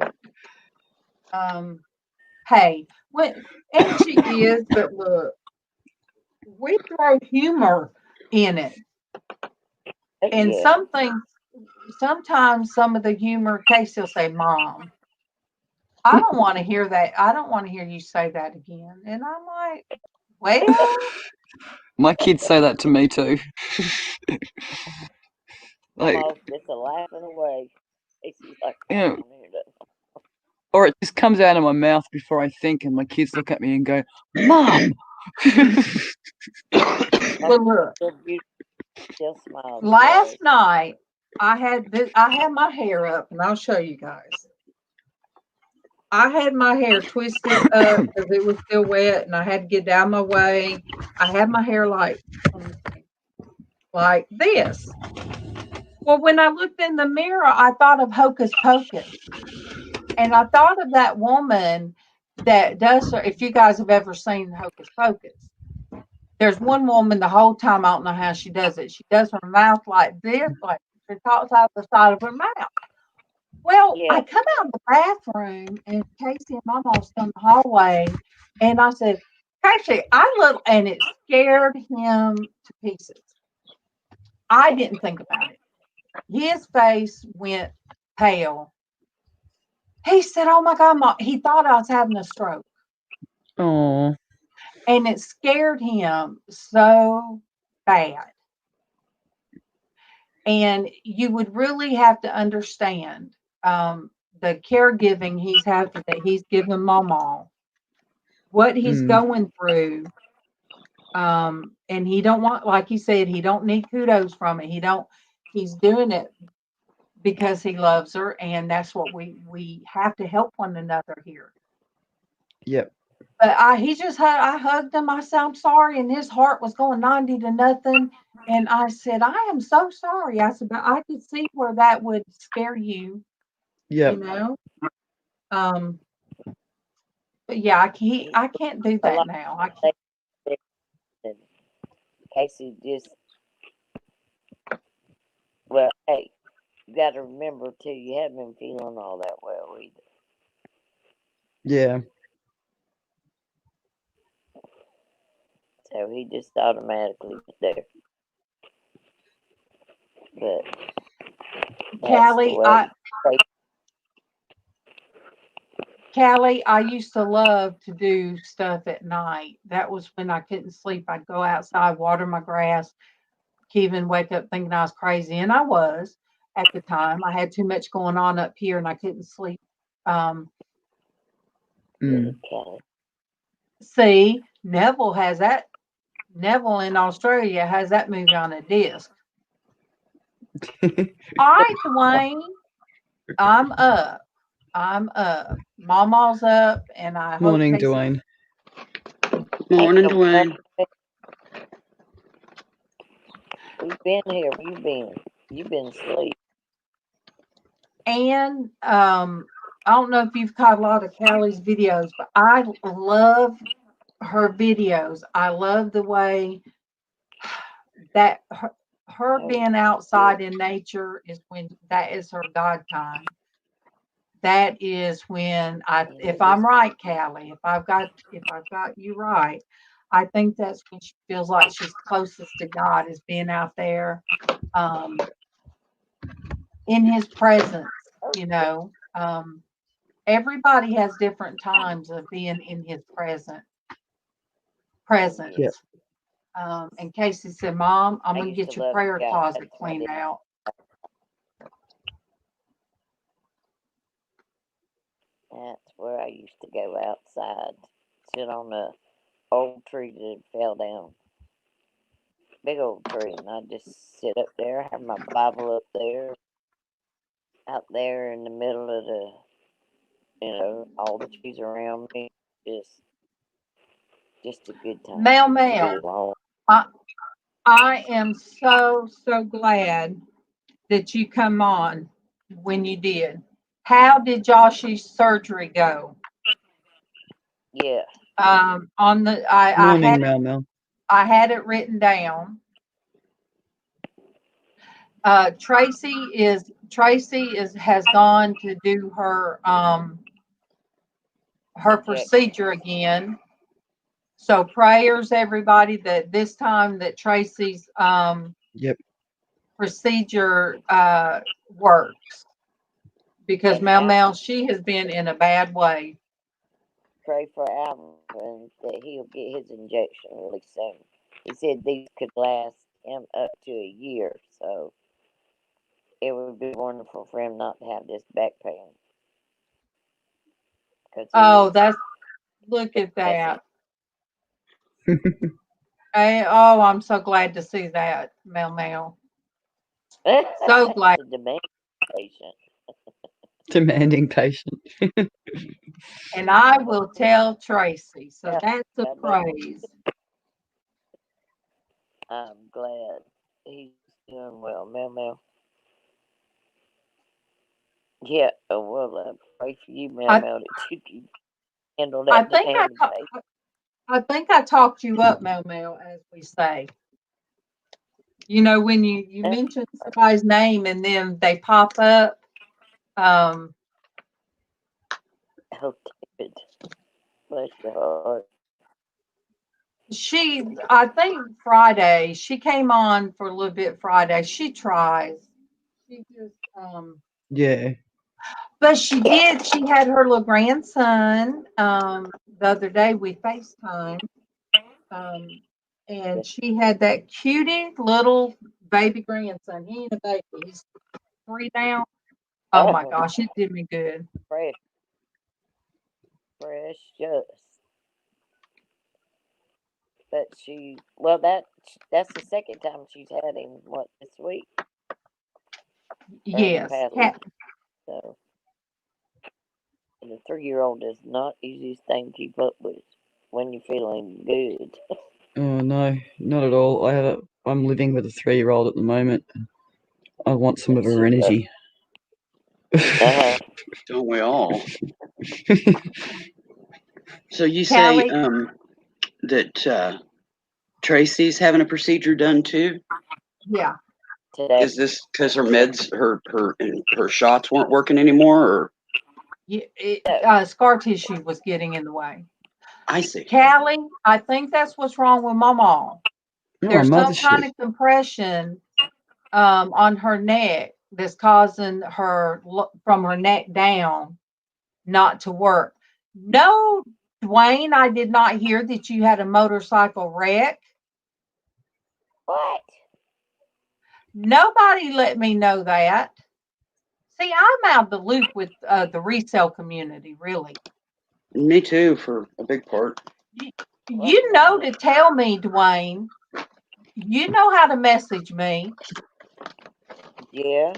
hey, and she is, but look, we throw humor in it. And some things, sometimes some of the humor, Casey will say, Mom, I don't want to hear that. I don't want to hear you say that again. And I'm like, well, My kids say that to me too. Like, Almost just a laughing away. She's like, you know, or it just comes out of my mouth before I think, and my kids look at me and go, Mom. well, look, still smiles. last night I had my hair up, and I'll show you guys. I had my hair twisted up because it was still wet, and I had to get out of my way. I had my hair like this. Well, when I looked in the mirror, I thought of Hocus Pocus, and I thought of that woman that does. If you guys have ever seen Hocus Pocus, there's one woman the whole time. I don't know how she does it. She does her mouth like this, like she talks out the side of her mouth. Well, I come out of the bathroom and Casey and MawMaw's in the hallway, and I said, Casey, and it scared him to pieces. I didn't think about it. His face went pale. He said, oh my God, Mom. He thought I was having a stroke. Oh. And it scared him so bad. And you would really have to understand the caregiving he's given MawMaw, what he's going through. And he don't want, like he said, he don't need kudos from it. He's doing it because he loves her, and that's what we have to help one another here. Yep. But I hugged him. I said, I'm sorry. And his heart was going 90 to nothing. And I said, I am so sorry. I said, but I could see where that would scare you. Yeah. You know? But yeah, I can't do that now. I can't. Casey just, well, hey, you got to remember too, you haven't been feeling all that well either. Yeah. So he just automatically was there. But Callie, I used to love to do stuff at night. That was when I couldn't sleep. I'd go outside, water my grass. Kevin wake up thinking I was crazy, and I was at the time. I had too much going on up here, and I couldn't sleep. See, Neville has that. Neville in Australia has that movie on a disc. All right, Dwayne, I'm up. MawMaw's up, and I Morning, hope Casey. Dwayne. Morning, Dwayne. We've been here. You've been asleep. And I don't know if you've caught a lot of Callie's videos, but I love her videos. I love the way that her being outside in nature is when that is her God time. That is when if I'm right, Callie, if I've got you right, I think that's when she feels like she's closest to God, is being out there in his presence, you know. Everybody has different times of being in his presence. Yep. And Casey said, Mom, I'm going to get your prayer closet cleaned out. That's where I used to go outside, sit on the old tree that fell down. Big old tree, and I'd just sit up there, have my Bible up there, out there in the middle of all the trees around me. Just a good time. MawMaw, I am so glad that you come on when you did. How did Josh's surgery go? Yeah. On the Morning, MawMaw. I had it written down. Traci has gone to do her procedure again. So prayers, everybody, that this time that Traci's procedure works. Because MawMaw, she has been in a bad way. Pray for Alvin that he'll get his injection really soon. He said these could last him up to a year, so it would be wonderful for him not to have this back pain. Look at that. I'm so glad to see that, MawMaw. So glad. It's a demanding patient. Demanding patient. And I will tell Traci. So that's a praise. I'm glad he's doing well, MawMaw. Yeah, well, pray for you, MawMaw, that you can handle that demanding patient. I think I talked you up, MawMaw, as we say. You know, when you mention somebody's name and then they pop up. Oh, David. Bless your heart. I think Friday, she came on for a little bit Friday. She tries. She just, yeah. But she had her little grandson, the other day we FaceTimed. And she had that cutie little baby grandson. He ain't a baby. He's 3 now. Oh my gosh, it did me good. Precious. But that's the second time she's had him, this week? Yes. So the 3-year-old is not the easiest thing to keep up with when you're feeling good. Oh no, not at all. I'm living with a 3-year-old at the moment. I want some of her energy. Don't we all? So you Callie, say that Traci's having a procedure done too? Yeah. today. Is this because her meds, her shots weren't working anymore, or? Scar tissue was getting in the way. I see. Callie, I think that's what's wrong with MawMaw. There's some kind of compression on her neck that's causing her from her neck down not to work. No, Dwayne, I did not hear that you had a motorcycle wreck. What? Nobody let me know that. See, I'm out of the loop with the resale community, really. Me too, for a big part. You know to tell me, Dwayne. You know how to message me. Yeah.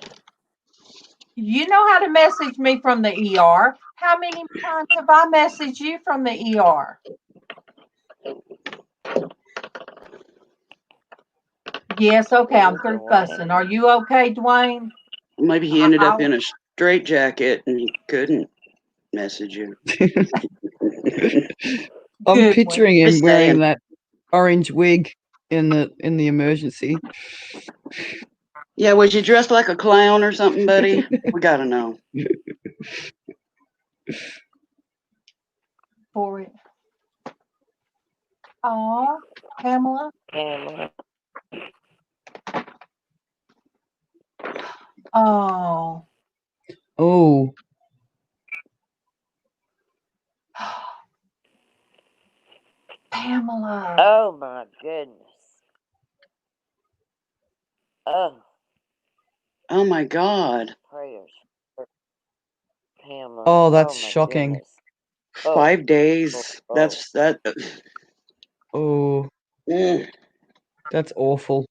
You know how to message me from the ER. How many times have I messaged you from the ER? Yes, okay, I'm through fussing. Are you okay, Dwayne? Maybe he ended up in a straitjacket and he couldn't message you. I'm picturing him wearing that orange wig in the emergency. Yeah, was you dressed like a clown or something, buddy? We gotta know. For it. Aw, Pamela. Oh. Oh. Pamela. Oh my goodness. Oh. Oh my God. Prayers. Pamela. Oh, that's shocking. Goodness. 5 days. That's that. Oh. That's awful.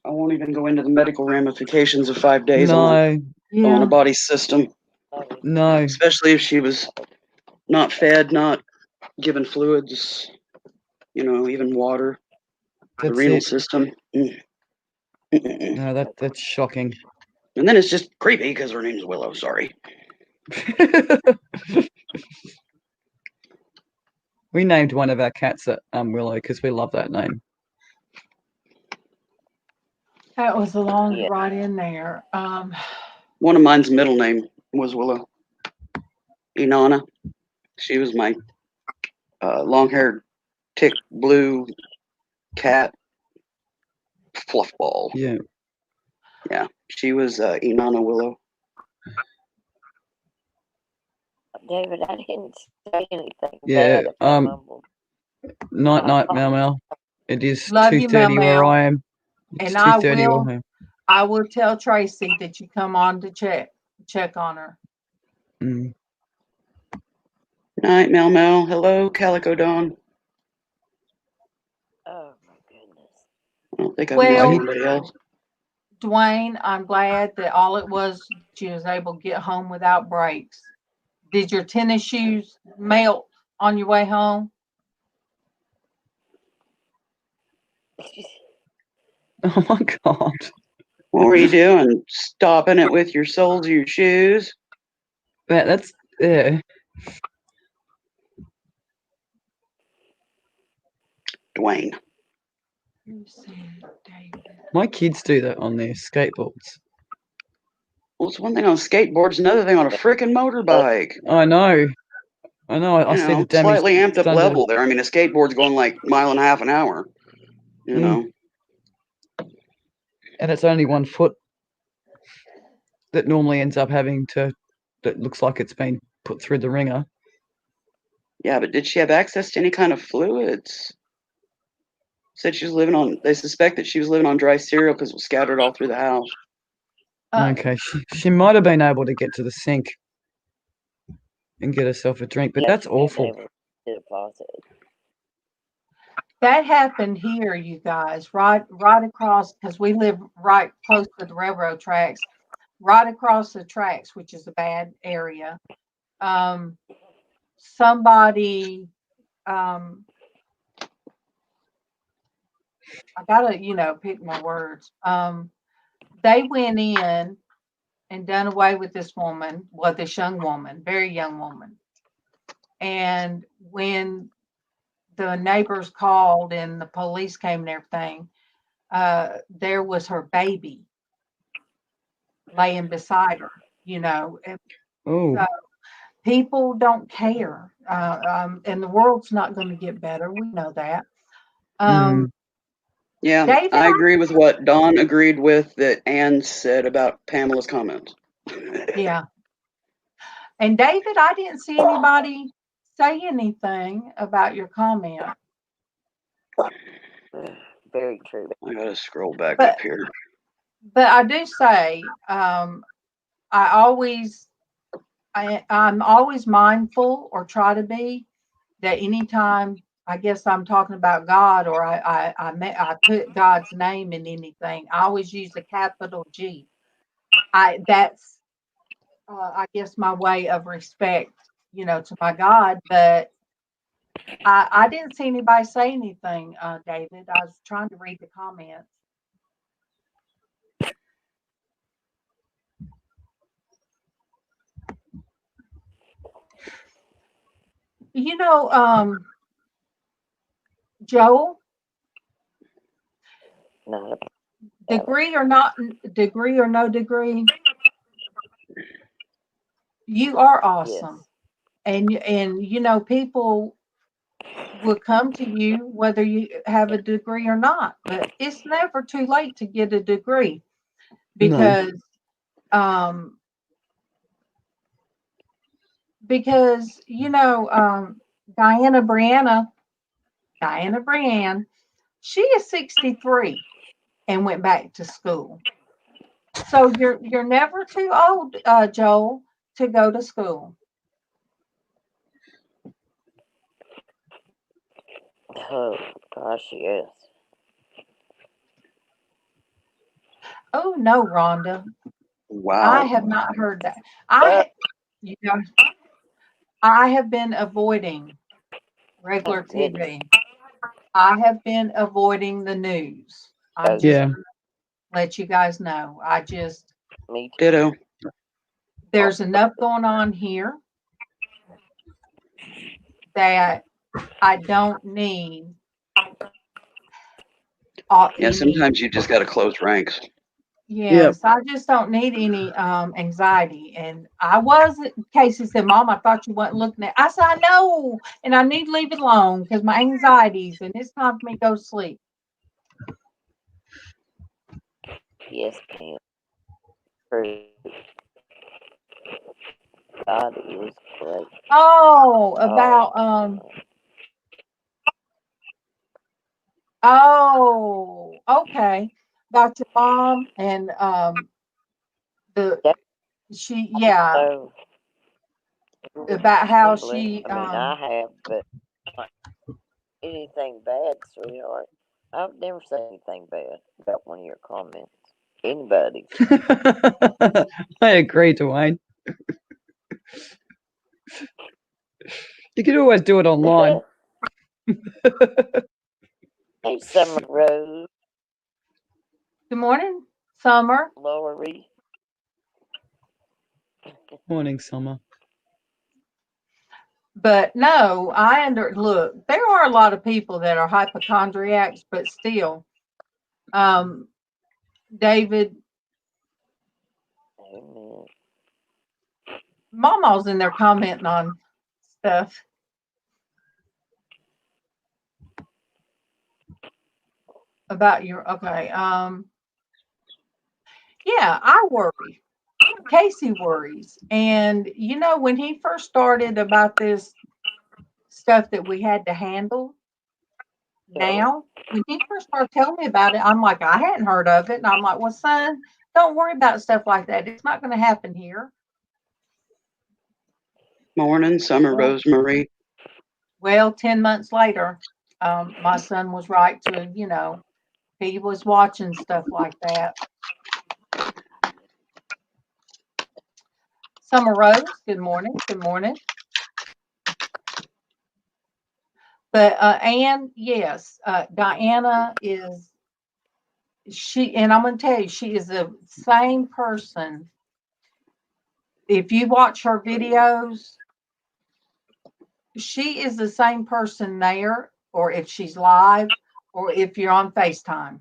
I won't even go into the medical ramifications of 5 days No. on a body system. No. Especially if she was not fed, not given fluids, even water. The renal system. No, that's shocking. And then it's just creepy because her name's Willow. Sorry. We named one of our cats Willow because we love that name. That was a long right in there. One of mine's middle name was Willow. Inanna. She was my long-haired, tick blue cat fluffball. Yeah. Yeah, she was Inanna Willow. David, I didn't say anything. Yeah. Bad Night, MawMaw. It is Love 2:30 where I am. It's and 2:30 where I am. I will tell Traci that you come on to check on her. Mm. Night, MawMaw. Hello, Calico Dawn. Oh my goodness. I don't think I've missed anybody else. Dwayne, I'm glad that all it was she was able to get home without breaks. Did your tennis shoes melt on your way home? Oh my God. What were you doing? Stopping it with your soles of your shoes? That's Dwayne. My kids do that on their skateboards. Well, it's one thing on skateboards, another thing on a freaking motorbike. I know. I see the damage. Slightly amped up level there. I mean, a skateboard's going like 1.5 miles an hour. You know. And it's only 1 foot that normally ends up that looks like it's been put through the ringer. Yeah, but did she have access to any kind of fluids? Said she was they suspect that she was living on dry cereal because it was scattered all through the house. Okay, she might have been able to get to the sink and get herself a drink, but that's awful. That happened here, you guys, right across, because we live right close to the railroad tracks, right across the tracks, which is a bad area. Somebody, I gotta, pick my words. They went in and done away with this woman, this young woman, very young woman. And when the neighbors called and the police came and everything, there was her baby laying beside her, you know. And Oh, so people don't care, and the world's not going to get better. We know that. Um, Yeah, David, I agree with what Dawn agreed with that Ann said about Pamela's comments. yeah, and David, I didn't see anybody say anything about your comment, Very true. I gotta scroll back but up here. I do say, I always, I'm always mindful, or try to be, that anytime I guess I'm talking about God, or I put God's name in anything, I always use a capital G. That's I guess my way of respect, you know, to my God. But I didn't see anybody say anything, David. I was trying to read the comments. You know, Joel, Not degree or not, degree or no degree, you are awesome. And you know, people will come to you whether you have a degree or not. But it's never too late to get a degree, no. um because you know, Diana Brianne, she is 63 and went back to school. So you're never too old, Joel, to go to school. Oh gosh, yes. Oh no, Rhonda, I Wow. have not heard that. Uh, You know, I have been avoiding oh regular goodness. TV. I have been avoiding the news. I'm Oh just Yeah. yeah. gonna let you guys know. Me too. Ditto. There's enough going on here that I don't need Yeah, any. sometimes you just gotta close ranks. Yep. Yes, I just don't need any anxiety. And I wasn't. Casey said, "Mom, I thought you wasn't looking at." I said, "I know, and I need to leave it alone because my anxieties, and it's time for me to go to sleep." Yes, ma'am. True. God is great. Oh, Oh, about oh, okay. About your mom and the yeah. yeah, So about how England. she I mean, I have, but not anything bad, sweetheart. I've never said anything bad about one of your comments. Anybody? I agree, Dwayne. You can always do it online. Hey, Summer Rose, good morning, Summer. Lori. Morning, Summer. But no, look, there are a lot of people that are hypochondriacs, but still, um, David, Amen. Mama's in there commenting on stuff about your okay. Yeah, I worry. Casey worries. And you know, when he first started about this stuff that we had to handle now, when he first started telling me about it, I'm like, I hadn't heard of it. And I'm like, well, son, don't worry about stuff like that. It's not going to happen here. Morning, Summer Rosemary. Well, 10 months later, my son was right to, you know, he was watching stuff like that. Summer Rose, good morning. Good morning. But Anne, yes, Diana is and I'm going to tell you, she is the same person. If you watch her videos, she is the same person there, or if she's live, or if you're on FaceTime.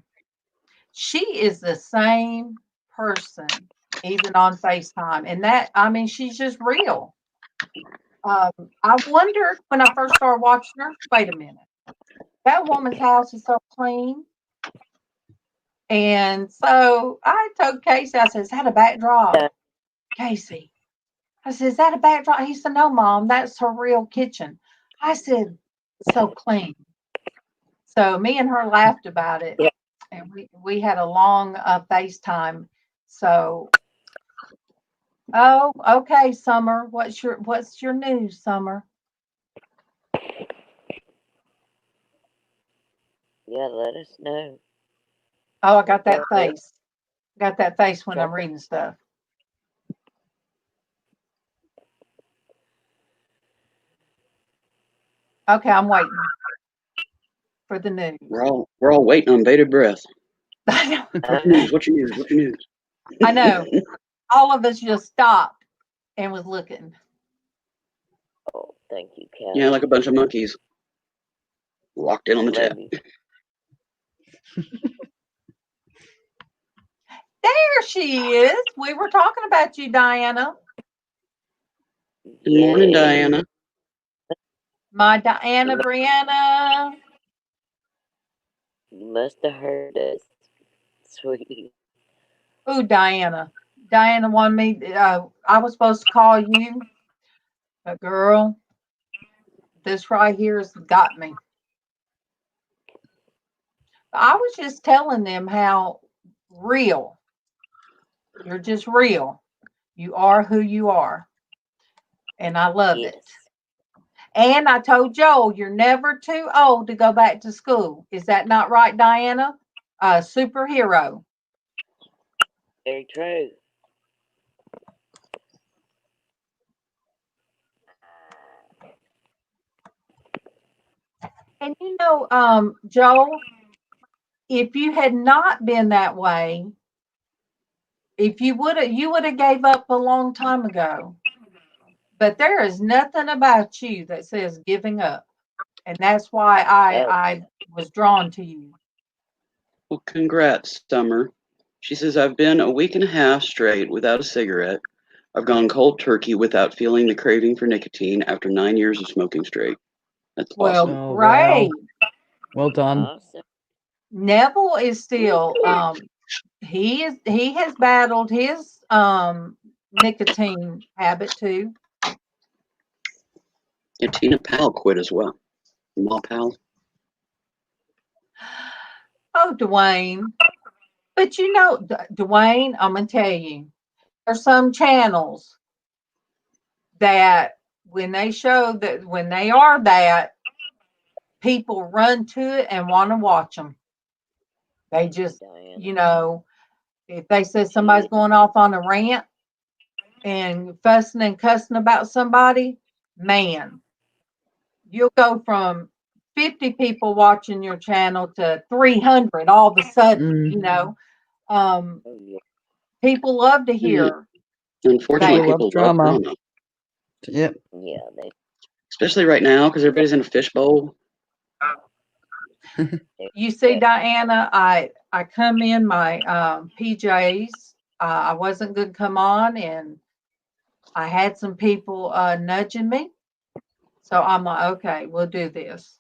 She is the same person. even on FaceTime. And that, I mean, she's just real. I wondered when I first started watching her, wait a minute, that woman's house is so clean. And so I told Casey, I said, is that a backdrop? Casey, I said, is that a backdrop? He said, no, Mom, that's her real kitchen. I said, so clean. So me and her laughed about it. Yeah. And we had a long FaceTime. So, oh, okay, Summer. What's your news, Summer? Yeah, let us know. Oh, I got that face. Got that face when I'm reading stuff. Okay, I'm waiting for the news. We're all waiting on bated breath. I know. What's your news? What's your news? I know. All of us just stopped and was looking. Oh, thank you, Cal. Yeah, like a bunch of monkeys locked in on the chat. There she is. We were talking about you, Diana. Good morning, Diana. My Diana Brianna. You must have heard us, sweetie. Ooh, Diana. Diana wanted me. I was supposed to call you, but girl, this right here has got me. I was just telling them how real. You're just real. You are who you are. And I love it. And I told Joel, you're never too old to go back to school. Is that not right, Diana? A superhero. Very true. And you know, Joel, if you had not been that way, if you would have gave up a long time ago. But there is nothing about you that says giving up. And that's why I was drawn to you. Well, congrats, Summer. She says, I've been a week and a half straight without a cigarette. I've gone cold turkey without feeling the craving for nicotine after 9 years of smoking straight. That's Well, awesome. Oh, great. wow. Well done. Awesome. Neville is still he has battled his nicotine habit too. Yeah, Tina Powell quit as well. MawMaw Powell. Oh, Dwayne. But you know, Dwayne, I'm gonna tell you, there's some channels that when they show that when they are that, people run to it and want to watch them. They just, Diana. you know, if they say somebody's going off on a rant and fussing and cussing about somebody, man, you'll go from 50 people watching your channel to 300 all of a sudden, you know. Oh, yeah. People love to hear. Unfortunately, that. people love drama. Yep. Yeah, they Especially right now because everybody's in a fishbowl. You see, Diana, I come in my PJs. I wasn't going to come on, and I had some people nudging me. So I'm like, okay, we'll do this.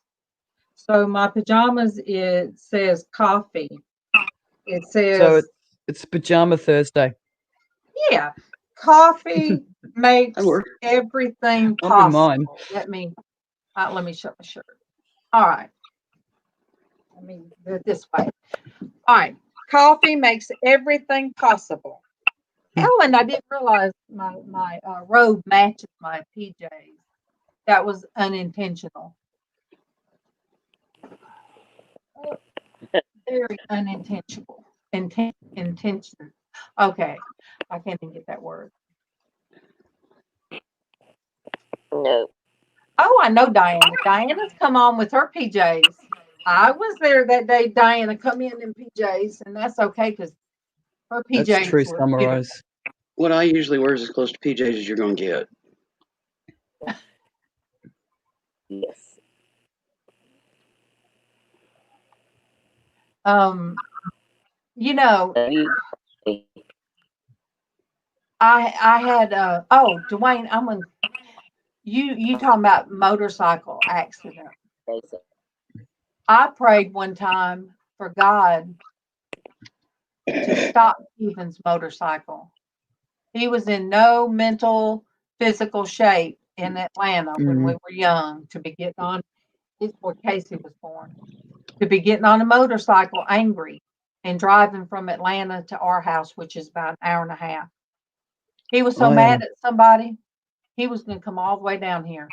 So my pajamas, it says coffee. It says, So it's Pajama Thursday. yeah, coffee makes That works. everything Not in possible. mine. Let me show my shirt. All right. Let me do it this way. All right. Coffee makes everything possible. Ellen, I didn't realize my robe matches my PJs. That was unintentional. Very unintentional. Intention. Okay. I can't even get that word. no. Oh, I know Diana. Diana's come on with her PJs. I was there that day. Diana come in PJs, and that's okay because her PJs That's true, were summarize. beautiful. What I usually wear is as close to PJs as you're going to get. Yes. You know, I had Dwayne, I'm gonna you talking about motorcycle accident. I prayed one time for God to stop Stephen's motorcycle. He was in no mental, physical shape in Atlanta when we were young to be getting on. It's before Casey was born. To be getting on a motorcycle angry and driving from Atlanta to our house, which is about an hour and a half. He was so mad at somebody, he was going to come all the way down here.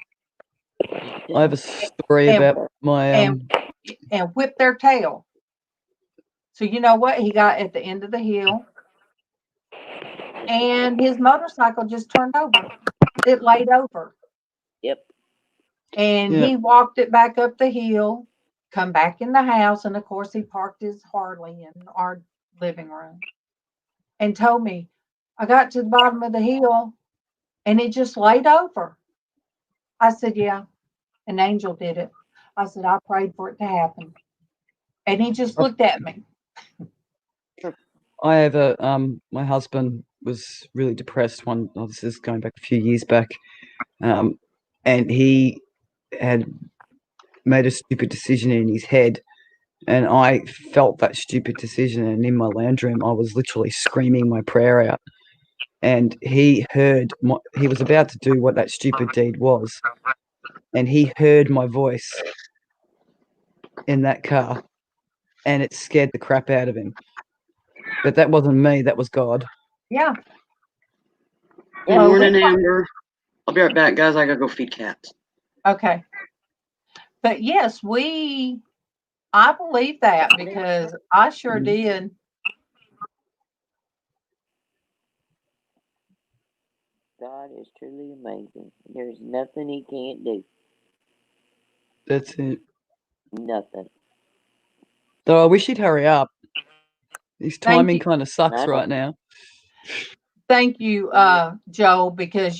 I have a story about my and whip their tail. So you know what? He got at the end of the hill, and his motorcycle just turned over. It laid over. Yep. And he walked it back up the hill, come back in the house, and of course he parked his Harley in our living room and told me, I got to the bottom of the hill and it just laid over. I said, yeah, an angel did it. I said, I prayed for it to happen. And he just looked at me. I have my husband was really depressed this is going back a few years back. And he had made a stupid decision in his head, and I felt that stupid decision, and in my lounge room I was literally screaming my prayer out, and he was about to do what that stupid deed was, and he heard my voice in that car, and it scared the crap out of him. But that wasn't me, that was God. Yeah. Good morning, Amber. I'll be right back, guys. I gotta go feed cats. Okay. But yes, I believe that because I sure did. God is truly amazing. There's nothing he can't do. That's it. Nothing. Though I wish he'd hurry up. His timing kind of sucks right now. Thank you, Joel, because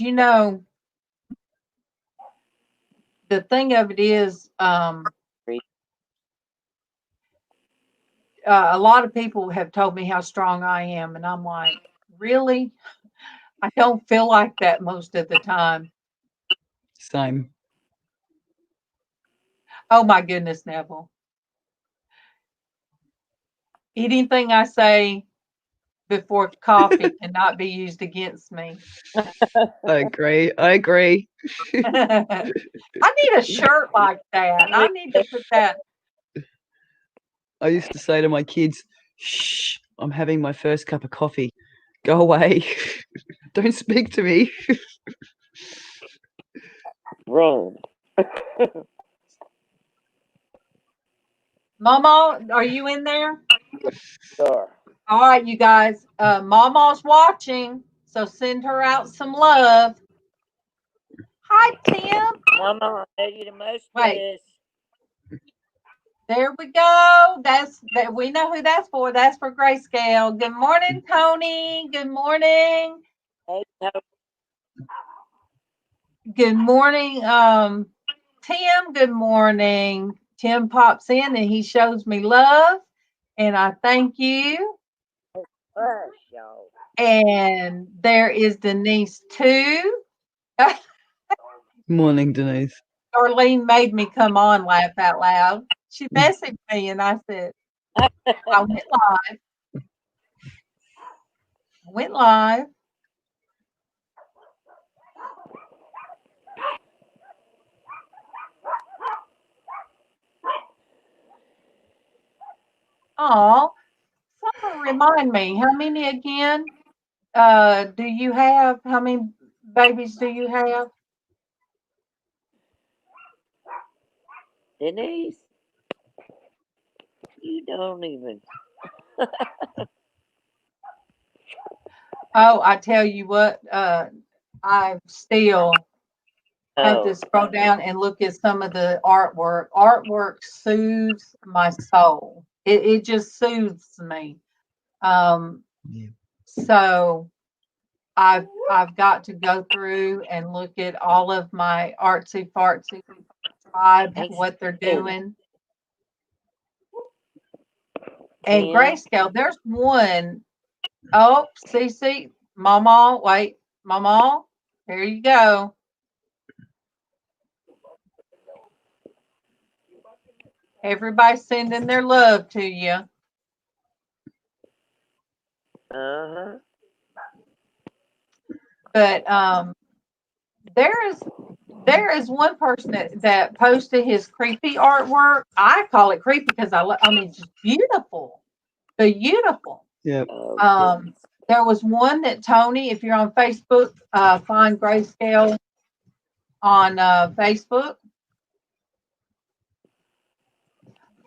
the thing of it is, a lot of people have told me how strong I am, and I'm like, really? I don't feel like that most of the time. Same. Oh my goodness, Neville. Anything I say before coffee cannot be used against me. I agree. I need a shirt like that. I need to put that. I used to say to my kids, shh, I'm having my first cup of coffee. Go away. Don't speak to me. Run. MawMaw, are you in there? Sure. All right, you guys. MawMaw's watching, so send her out some love. Hi, Tim. Mama, I know you the most. Wait. There we go. We know who that's for. That's for Grayscale. Good morning, Tony. Good morning. Hey, Tony. Good morning, Tim. Good morning. Tim pops in and he shows me love, and I thank you. And there is Denise too. Morning, Denise. Darlene made me come on, laugh out loud. She messaged me and I said, I went live. Oh, someone remind me, how many again do you have? How many babies do you have? Denise, you don't even. Oh, I tell you what, I still have to scroll down and look at some of the artwork. Artwork soothes my soul. It just soothes me. So I've got to go through and look at all of my artsy fartsy tribe, what they're doing. And Grayscale, there's one. Oh, CC, MawMaw, wait, MawMaw, here you go. Everybody's sending their love to you. Uh-huh. But there is one person that posted his creepy artwork. I call it creepy because I mean, it's beautiful, beautiful. Yeah. Oh, There was one that Tony, if you're on Facebook, find Grayscale on Facebook.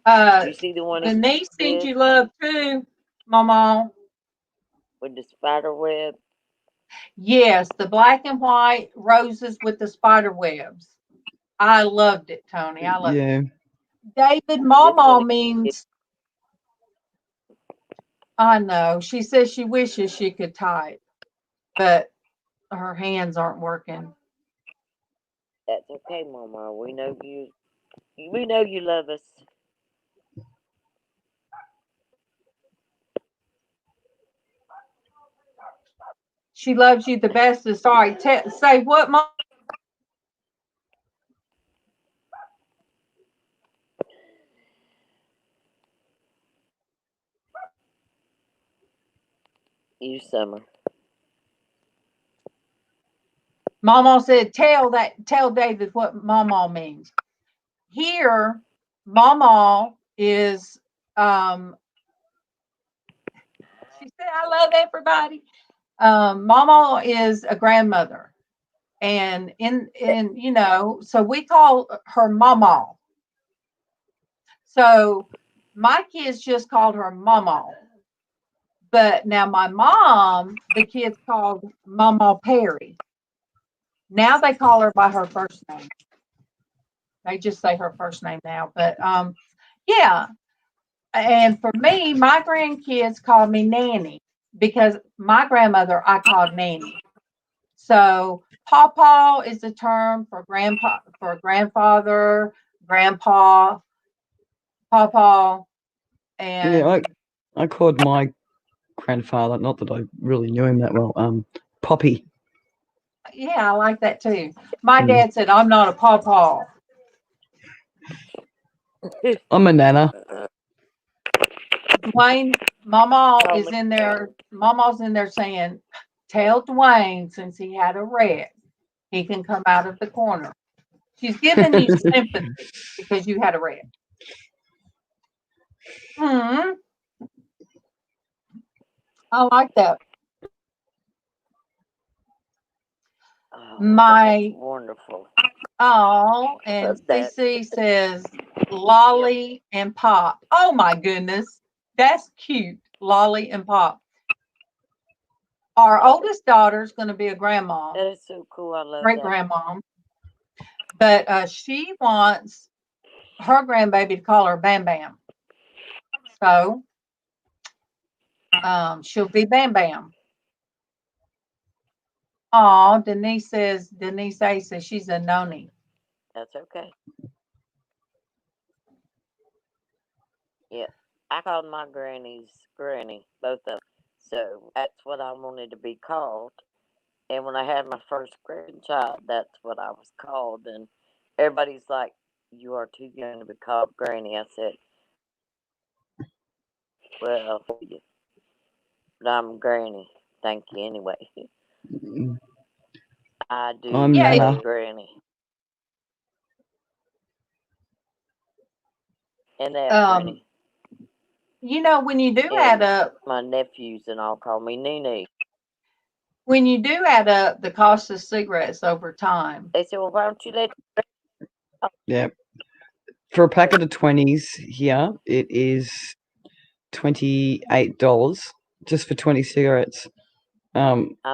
you see the one Denise sends with you love too, Mama. the spider web? Yes, the black and white roses with the spider webs. I loved it, Tony. I loved Yeah. it. David, This Mama one means, I know. She says she wishes she could type, but her hands aren't working. that's okay, Mama. We know you. We know you love us. She loves you the best. Sorry, say what, Mom? You summer. Mama said, tell David what Mama means. Here, Mama is she said, I love everybody. Mama is a grandmother. And so we call her Mama. So my kids just called her Mama. But now my mom, the kids called Mama Perry. Now they call her by her first name. They just say her first name now. But yeah. And for me, my grandkids call me Nanny because my grandmother I called Nanny. So Pawpaw is a term for grandpa, for grandfather, grandpa, Pawpaw, Yeah. and I called my grandfather, not that I really knew him that well, Poppy. yeah, I like that too. My dad said I'm not a Pawpaw. I'm a nana. Dwayne, Mama Call is me. in there. Mama's in there saying, "Tell Dwayne since he had a wreck, he can come out of the corner." She's giving you sympathy because you had a wreck. Hmm. I like that. Oh, My that's wonderful. and Love that. CC says Lolly and Pop. Oh my goodness, that's cute. Lolly and Pop. Our oldest daughter's going to be a grandma, That is so cool. I love great that. grandma, but she wants her grandbaby to call her Bam Bam. So she'll be Bam Bam. Oh, Denise A says she's a noni. That's okay. Yeah. I called my granny's granny, both of them. So that's what I wanted to be called. And when I had my first grandchild, that's what I was called. And everybody's like, "You are too young to be called granny." I said, "Well, but I'm granny. Thank you anyway." I do I'm Yeah, say nana. granny. And that um, granny. when you do add And up, my nephews and all call me Nene. the cost of cigarettes over time. They said, "Well, why don't you let?" Yeah. For a packet of 20s here, it is $28 just for 20 cigarettes.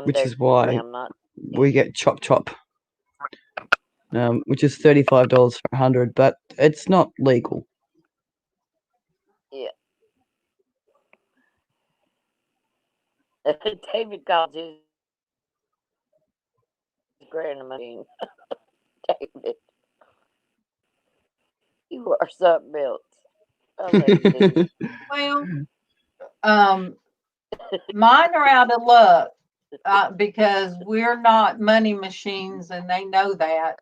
Which is why I'm not. we get Chop Chop, which is $35 for 100, but it's not legal. Yeah. David calls his grandma. David, you are something else. I love you, dude. Well, mine are out of luck. because we're not money machines and they know that.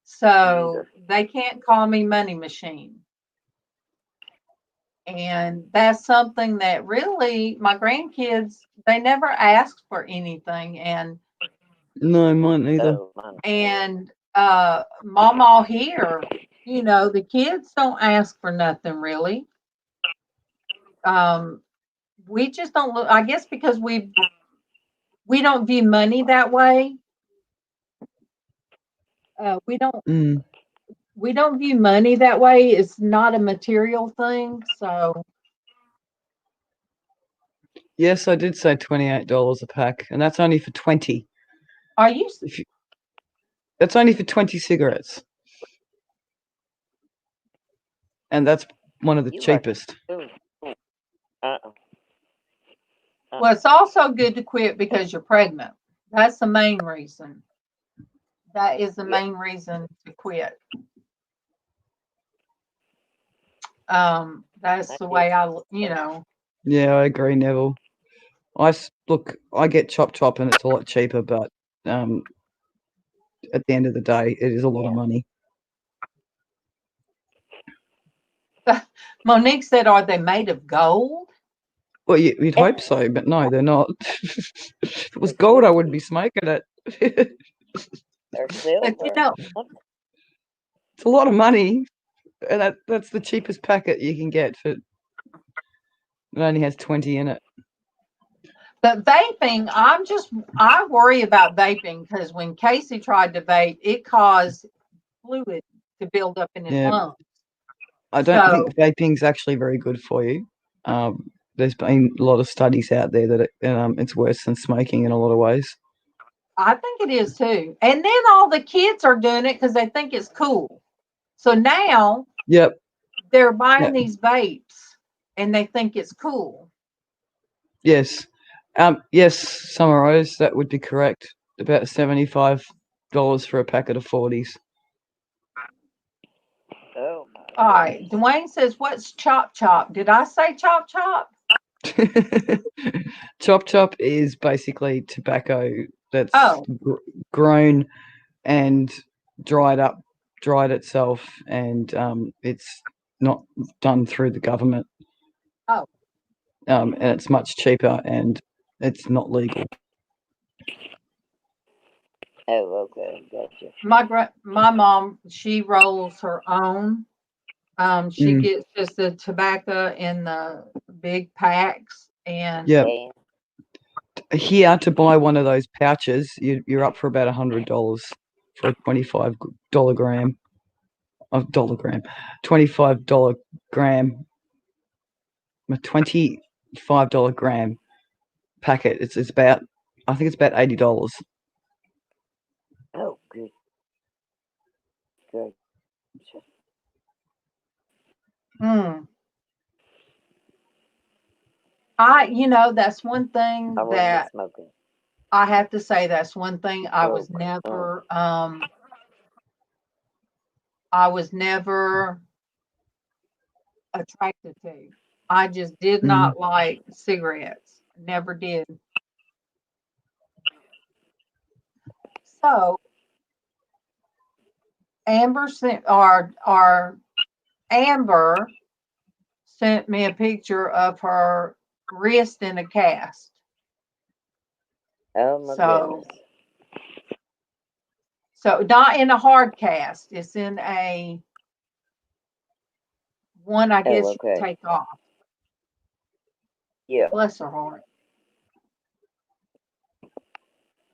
So they can't call me money machine. And that's something that really my grandkids, they never asked for anything. And No, mine neither. and MawMaw here, the kids don't ask for nothing really. We just don't look, I guess because we don't view money that way. We don't view money that way. It's not a material thing. So Yes, I did say $28 a pack, and that's only for 20. are you? That's only for 20 cigarettes, and that's one of the cheapest. Well, it's also good to quit because you're pregnant. That's the main reason. That is the main reason to quit. That's the way Yeah, I agree, Neville. I get Chop and it's a lot cheaper, but at the end of the day, it is a lot of money. Monique said, "Are they made of gold?" Well, you'd hope so, but no, they're not. If it was gold, I wouldn't be smoking it. They're silver. But it's a lot of money, and that's the cheapest packet you can get for. It only has 20 in it. But vaping, I worry about vaping because when Casey tried to vape, it caused fluid to build up in his lungs. I don't think vaping's actually very good for you. There's been a lot of studies out there that it's worse than smoking in a lot of ways. I think it is too. And then all the kids are doing it because they think it's cool. So now they're buying these vapes and they think it's cool. Yes. Yes, Summer Rose, that would be correct. About $75 for a packet of 40s. Oh, all right. Dwayne says, "What's chop chop?" Did I say chop chop? Chop is basically tobacco that's grown and dried itself, and it's not done through the government. And it's much cheaper, and it's not legal. Oh, okay, gotcha. My mom, she rolls her own. She gets just the tobacco in the big packs, and here to buy one of those pouches, you're up for about $100 for a $25 gram. $25 gram. A $25 gram packet. It's about, I think it's about $80. Oh, good. That's one thing that I have to say. That's one thing I was never attracted to. I just did not like cigarettes. Never did. So Amber sent Amber sent me a picture of her wrist in a cast. Oh my goodness. So not in a hard cast. It's in a one, I guess you could take off. Yeah. Bless her heart.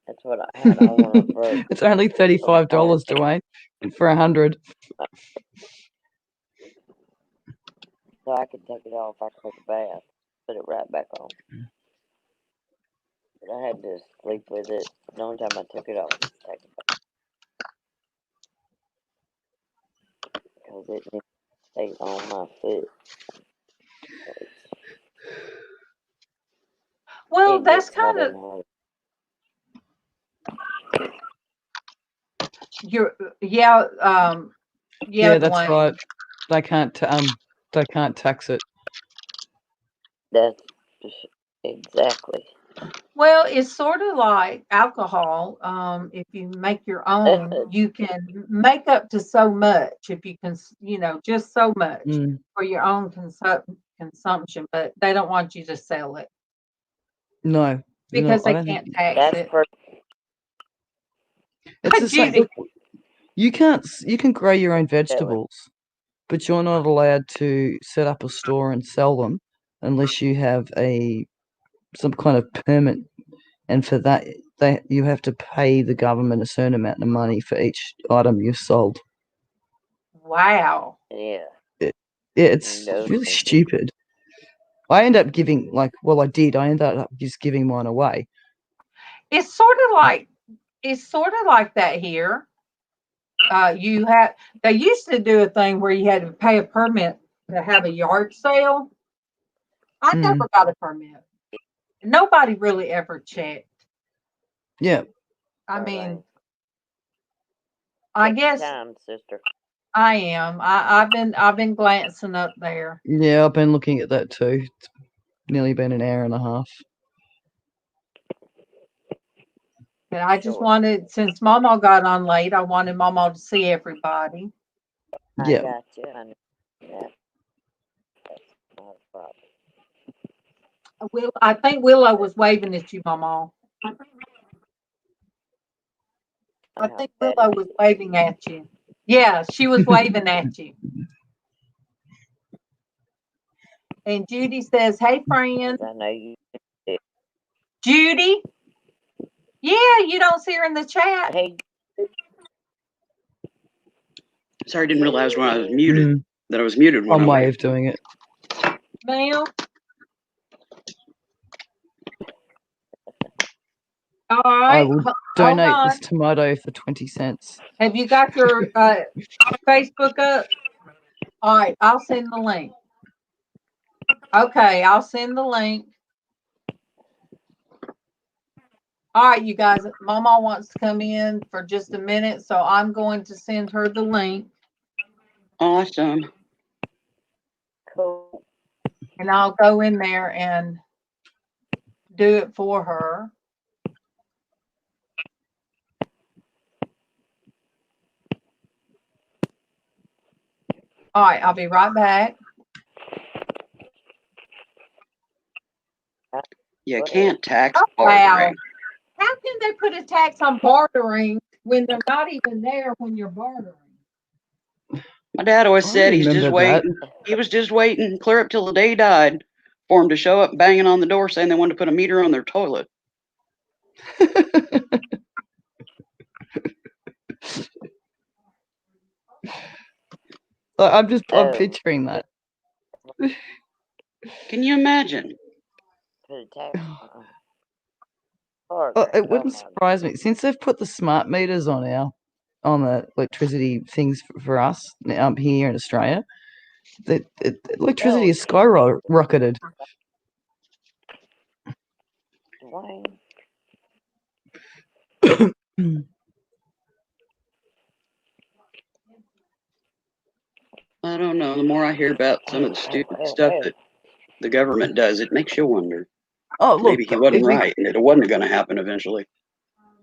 That's what I had on when I broke. It's only $35, Dwayne, for 100. So I could take it off. I could take a bath, put it right back on. But I had to sleep with it. The only time I took it off was to take a bath. Because it didn't stay on my foot. Well, that's kind of yeah, that's right. They can't tax it. That's Exactly. Well, it's sort of like alcohol. If you make your own, you can make up to so much. If you can, just so much for your own consumption, but they don't want you to sell it No, because I they don't can't think tax That's it. it's the same. Judy, You can grow your own that way. vegetables, but you're not allowed to set up a store and sell them unless you have some kind of permit. And for that, you have to pay the government a certain amount of money for each item you've sold. wow. Yeah. It's No, really thank you. stupid. I end up giving I did. I ended up just giving mine away. It's sort of like that here. They used to do a thing where you had to pay a permit to have a yard sale. I never got a permit. Nobody really ever checked. Yeah. I mean, Right. I Check the guess time, sister. I am. I've been glancing up there. Yeah, I've been looking at that too. It's nearly been an hour and a half. But I just Sure. wanted, since MawMaw got on late, I wanted MawMaw to see everybody. I Yeah. got you. I know that. That's not a problem. I think Willow was waving at you, MawMaw. I How think bad Willow is was it? waving at you. Yeah, she was waving at you. And Judy says, "Hey, Fran." 'Cause I know you did. Judy? Yeah, you don't see her in the chat. Hey, Sorry, I didn't realize when I was muted that I was muted when One I way waved. of doing it. Ma'am. All I right. will Hold donate on. this tomato for 20 cents. Have you got your Facebook up? All right, I'll send the link. Okay, I'll send the link. All right, you guys, MawMaw wants to come in for just a minute, so I'm going to send her the link. Awesome. cool. And I'll go in there and do it for her. All right, I'll be right back. You can't tax Oh, bartering. wow. How can they put a tax on bartering when they're not even there when you're bartering? My dad always I said he's just remember that. waiting. He was just waiting clear up till the day he died for him to show up banging on the door saying they wanted to put a meter on their toilet. I'm Oh, picturing that. Can you imagine? put a tax on It wouldn't my surprise me since they've put the smart meters on the electricity things for us here in Australia. That electricity has skyrocketed. Dwayne. I don't know. The more I hear about some of the stupid stuff that the government does, it makes you wonder. Oh, look, Maybe he wasn't right and it wasn't going to happen eventually.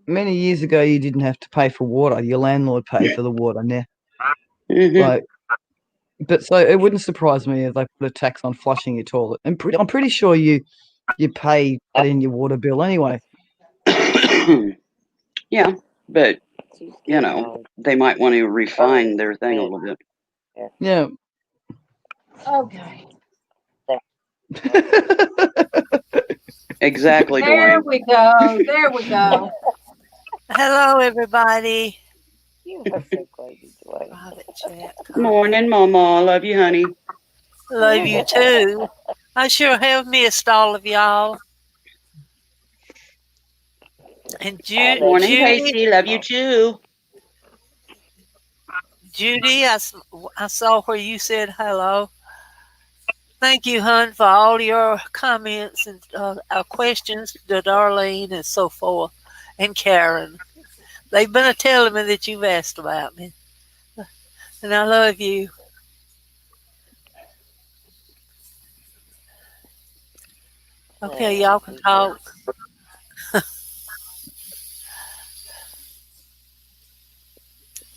many years ago, you didn't have to pay for water. Your landlord paid for the water now. Mm-hmm. But so it wouldn't surprise me if they put a tax on flushing your toilet. And I'm pretty sure you pay that in your water bill anyway. Yeah, but She's you getting know, on. they might want to refine their thing a little bit. Yeah. Okay. Exactly, There Dwayne. we go. There we go. Hello, everybody. You are so crazy, Dwayne. Private chat. Morning, MawMaw. Love you, honey. Love you too. I sure have missed all of y'all. And Morning, Judy, Casey. Love you too. Judy, I saw where you said hello. Thank you, hun, for all your comments and our questions to Darlene and so forth, and Karen. They've been telling me that you've asked about me, and I love you. Okay, y'all can talk.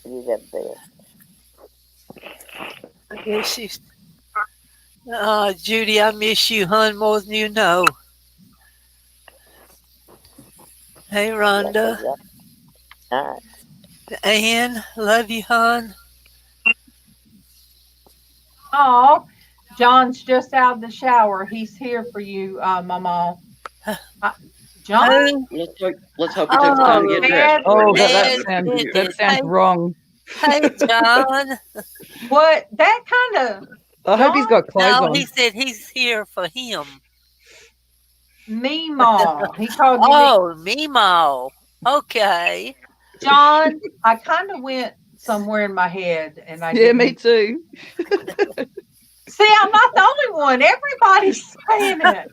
You the best. I guess she's. Judy, I miss you, hun, more than you know. Hey, Yep, Rhonda. yep. All right. Ann, love you, hun. Oh, John's just out of the shower. He's here for you, MawMaw. John? Who? Let's hope he took the time to Oh, get dressed. Oh, before he that Yes, goes sounds to it you. that is. sounds Hey, wrong. hey, John. what? That kind of I hope he's John? got clothes No, on. he said he's here for him. Meemaw. He called you Oh, Mimo. Okay. John. I kind of went somewhere in my head, and I Yeah, me didn't. too. See, I'm not the only one. Everybody's saying it.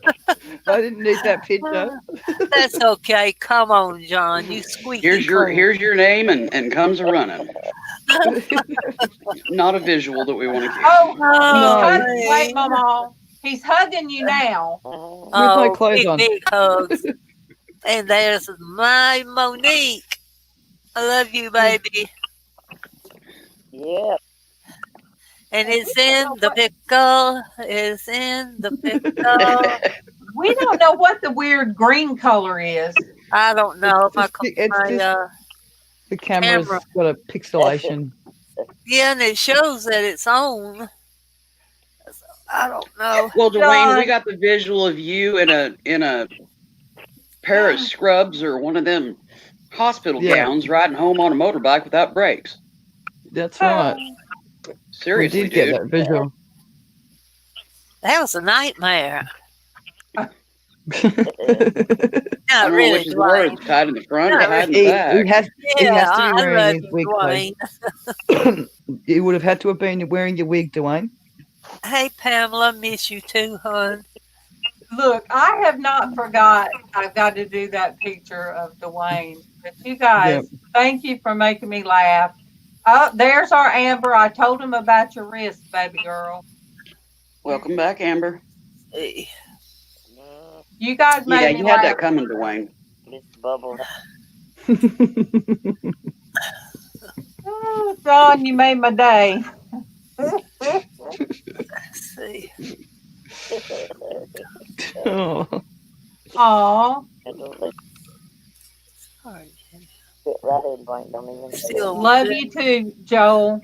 I didn't need that picture. That's okay. Come on, John. You squeaky Here's your name and comes a running. Not a visual that we want to keep. Oh, No. wait, Mama. He's hugging you now. With my clothes big, on. big hugs. And there's my Monique. I love you, baby. Yep. And it's in the pickle. It's in the pickle. We don't know what the weird green color is. I don't know. It's just the camera's camera. got a pixelation. Yeah, and it shows that it's on. I don't know. Well, Dwayne, John. we got the visual of you in a pair of scrubs or one of them hospital Yeah. gowns riding home on a motorbike without brakes. That's right. Seriously, We did get dude. that visual. That was a nightmare. I Not don't know really, which is worse, Dwayne. tied in the front or Not tied in he, the back. he Yeah, has to I be wearing love his you, wig, Dwayne. though. You would have had to have been wearing your wig, Dwayne. Hey, Pamela, miss you too, hon. Look, I have not forgot. I've got to do that picture of Dwayne. But you guys, thank you for making me laugh. Oh, there's our Amber. I told him about your wrist, baby girl. Welcome back, Amber. Hey. You guys made Yeah, me you had laugh. that coming, Dwayne. It's bubble. Oh, John, you made my day. Let's see. Oh. Aw. Sorry, Jenny. Fit right in, Dwayne. Don't even say Still it. Love you too, Joel.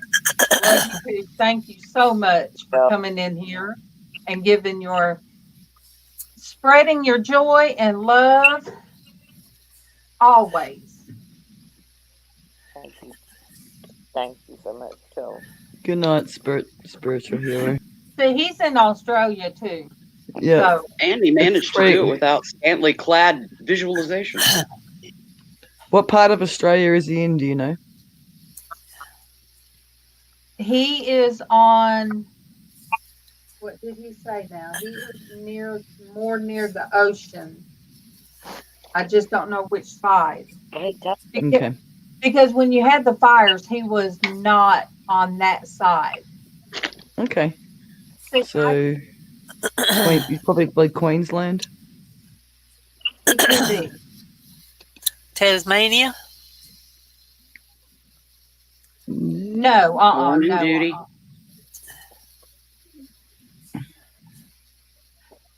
Love you too. Thank you so much for coming in here and giving your spreading your joy and love always. Thank you. Thank you so much, Joe. Good night, spiritual hero. See, he's in Australia too. Yeah. So And he managed to Great. do it without scantily clad visualization. What part of Australia is he in? Do you know? he is on. What did he say now? He is more near the ocean. I just don't know which side. Okay. Because when you had the fires, he was not on that side. Okay. See, So, you probably like Queensland. he could be. Tasmania. No, Morning, no. Judy.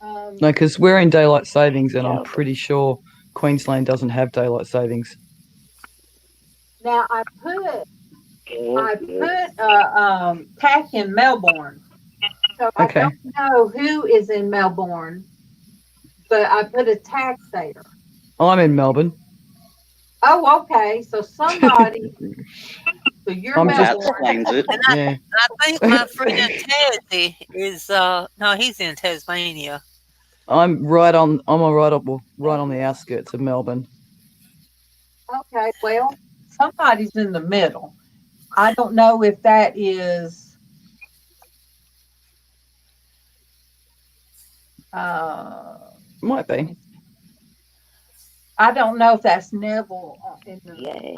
No, because we're in daylight savings, and I'm pretty sure Queensland doesn't have daylight savings. Now I put tack in Melbourne, so I Okay. don't know who is in Melbourne, but I put a tack there. I'm in Melbourne. Oh, okay. So somebody. So you're I'm That Melbourne. explains it. And Yeah. I think my friend Teddy is no, he's in Tasmania. I'm right on the outskirts of Melbourne. Okay, well, somebody's in the middle. I don't know if that is Might be. I don't know if that's Neville in the, Yay.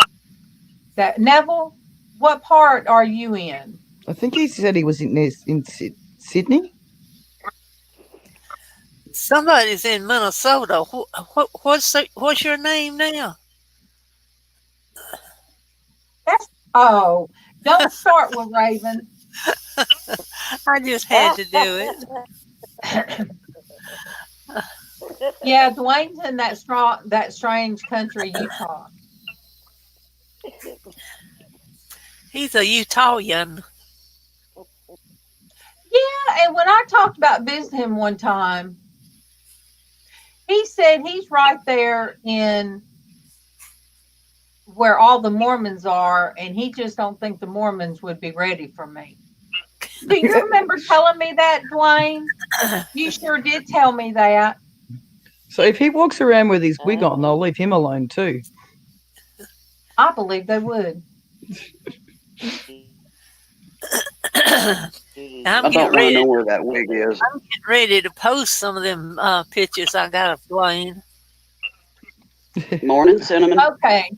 that Neville, what part are you in? I think he said he was in Sydney. Somebody's in Minnesota. What's your name now? Don't start with Raven. I just had to do it. Yeah, Dwayne's in that strange country, Utah. He's a Utahian. Yeah, and when I talked about visiting him one time, he said he's right there in where all the Mormons are, and he just don't think the Mormons would be ready for me. Do you remember telling me that, Dwayne? You sure did tell me that. So if he walks around with his wig on, they'll leave him alone too. I believe they would. I don't want to know where that wig is. I'm getting ready to post some of them pictures I got of Dwayne. Morning, Cinnamon. Okay.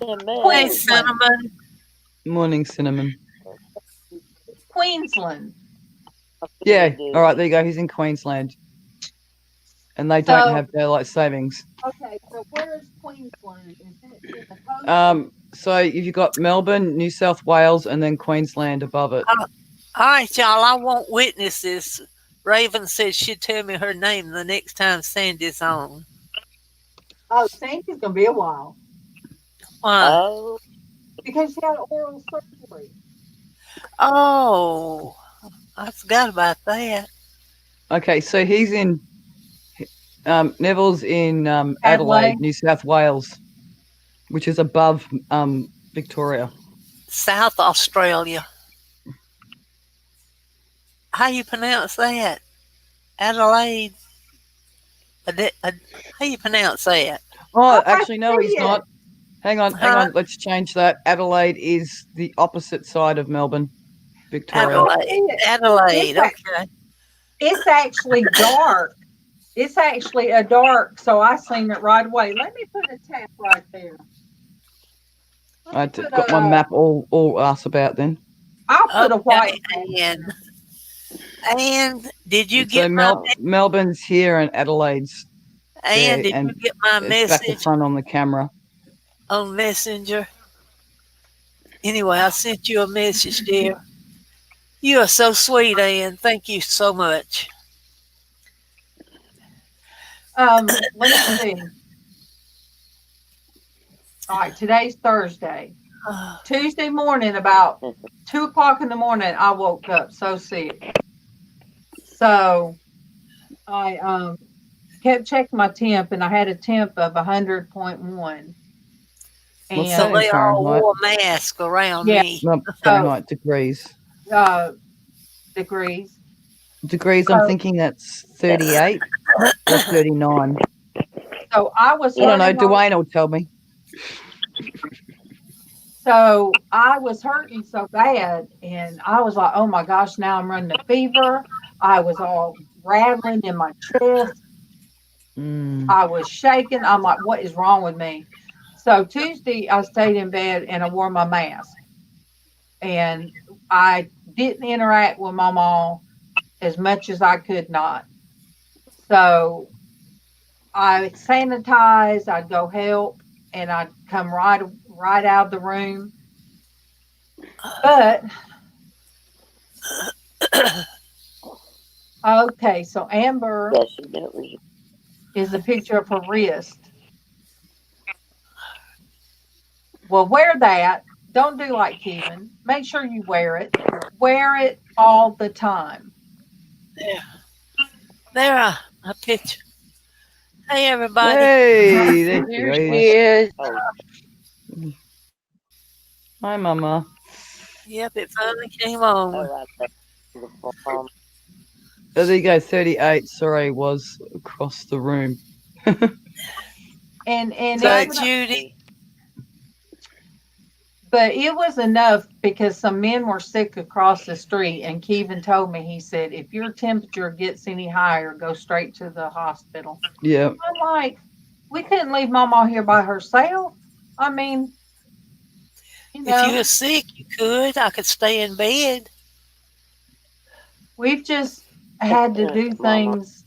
Hey, Cinnamon. Morning, Cinnamon. Queensland. Yeah. All right. There you go. He's in Queensland, and they don't have daylight savings. Okay. So where is Queensland? Is it in the coast? So you've got Melbourne, New South Wales, and then Queensland above it. All right, y'all. I won't witness this. Raven said she'd tell me her name the next time Sandy's on. Oh, Sandy's gonna be a while. Why? Because she had oral surgery. Oh, I forgot about that. Okay, so he's in Neville's in Adelaide, New South Wales, which is above Victoria. South Australia. How you pronounce that? Adelaide. How you pronounce that? Oh, actually, no, he's not. Hang on. Let's change that. Adelaide is the opposite side of Melbourne, Victoria. Adelaide. Okay. It's actually dark. It's actually a dark, so I seen it right away. Let me put a tap right there. I've got my map all asked about then. I'll put a white. And did you get Melbourne's here and Adelaide's and did you get my message back to front on the camera on Messenger? Anyway, I sent you a message, dear. You are so sweet, Ann. Thank you so much. Let me see. All right, today's Thursday. Tuesday morning, about 2 o'clock in the morning, I woke up so sick. So I kept checking my temp, and I had a temp of 100.1. And so they all wore a mask around me. No, Fahrenheit degrees. Degrees. Degrees, I'm thinking that's 38 or 39. So I was. I don't know. Dwayne will tell me. So I was hurting so bad, and I was like, oh my gosh, now I'm running a fever. I was all rattling in my chest. I was shaking. I'm like, what is wrong with me? So Tuesday, I stayed in bed and I wore my mask. And I didn't interact with MawMaw as much as I could not. So I sanitized, I'd go help, and I'd come right out of the room. But okay, so Amber is a picture of her wrist. Well, wear that. Don't do like Kevin. Make sure you wear it. Wear it all the time. There, a picture. Hey, everybody. Hey, there she is. Hi, Mama. Yep, it finally came on. There you go, 38. Sorry, was across the room. and so, Judy. But it was enough because some men were sick across the street, and Kevin told me, he said, if your temperature gets any higher, go straight to the hospital. Yeah. I'm like, we couldn't leave MawMaw here by herself. I mean, you know. If you were sick, you could. I could stay in bed. We've just had to do things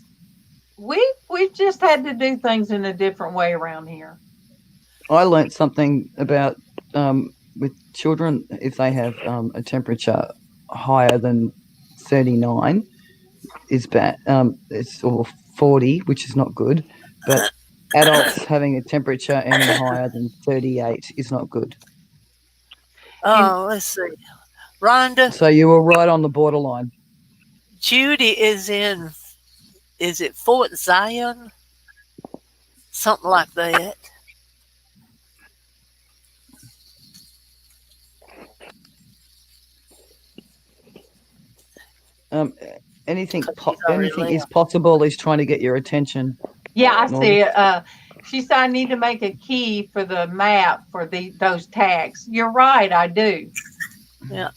we've just had to do things in a different way around here. I learnt something about with children, if they have a temperature higher than 39 is bad. It's or 40, which is not good. But adults having a temperature any higher than 38 is not good. Oh, let's see. Rhonda, So you were right on the borderline. Judy is it Fort Zion? Something like that. Um, anything She's already anything is left. possible is trying to get your attention. Yeah, I Norma. see it. She said I need to make a key for the map for those tags. You're right, I do. Yeah.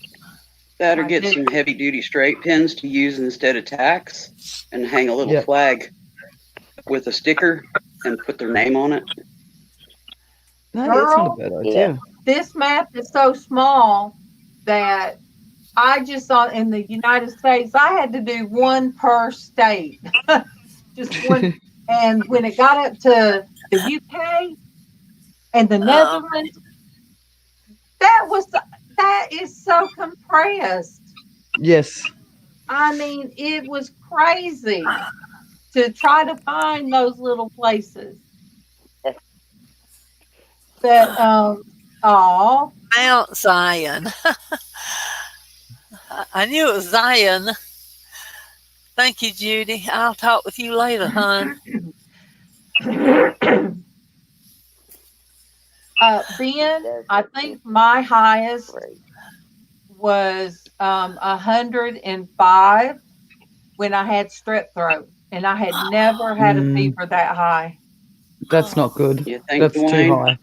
That or I get do. some heavy duty straight pins to use instead of tacks and hang a little Yep. flag with a sticker and put their name on it. No, it's not a Girl, bad idea. this map is so small that I just saw in the United States, I had to do one per state, just one. And when it got up to the UK and the Oh, Netherlands, that is so compressed. Yes. I mean, it was crazy to try to find those little places. But oh, Mount Zion. I knew it was Zion. Thank you, Judy. I'll talk with you later, hon. Ben, I think my highest was 105 when I had strep throat, and I had never had a fever that high. That's not good. You think, That's too Dwayne? high.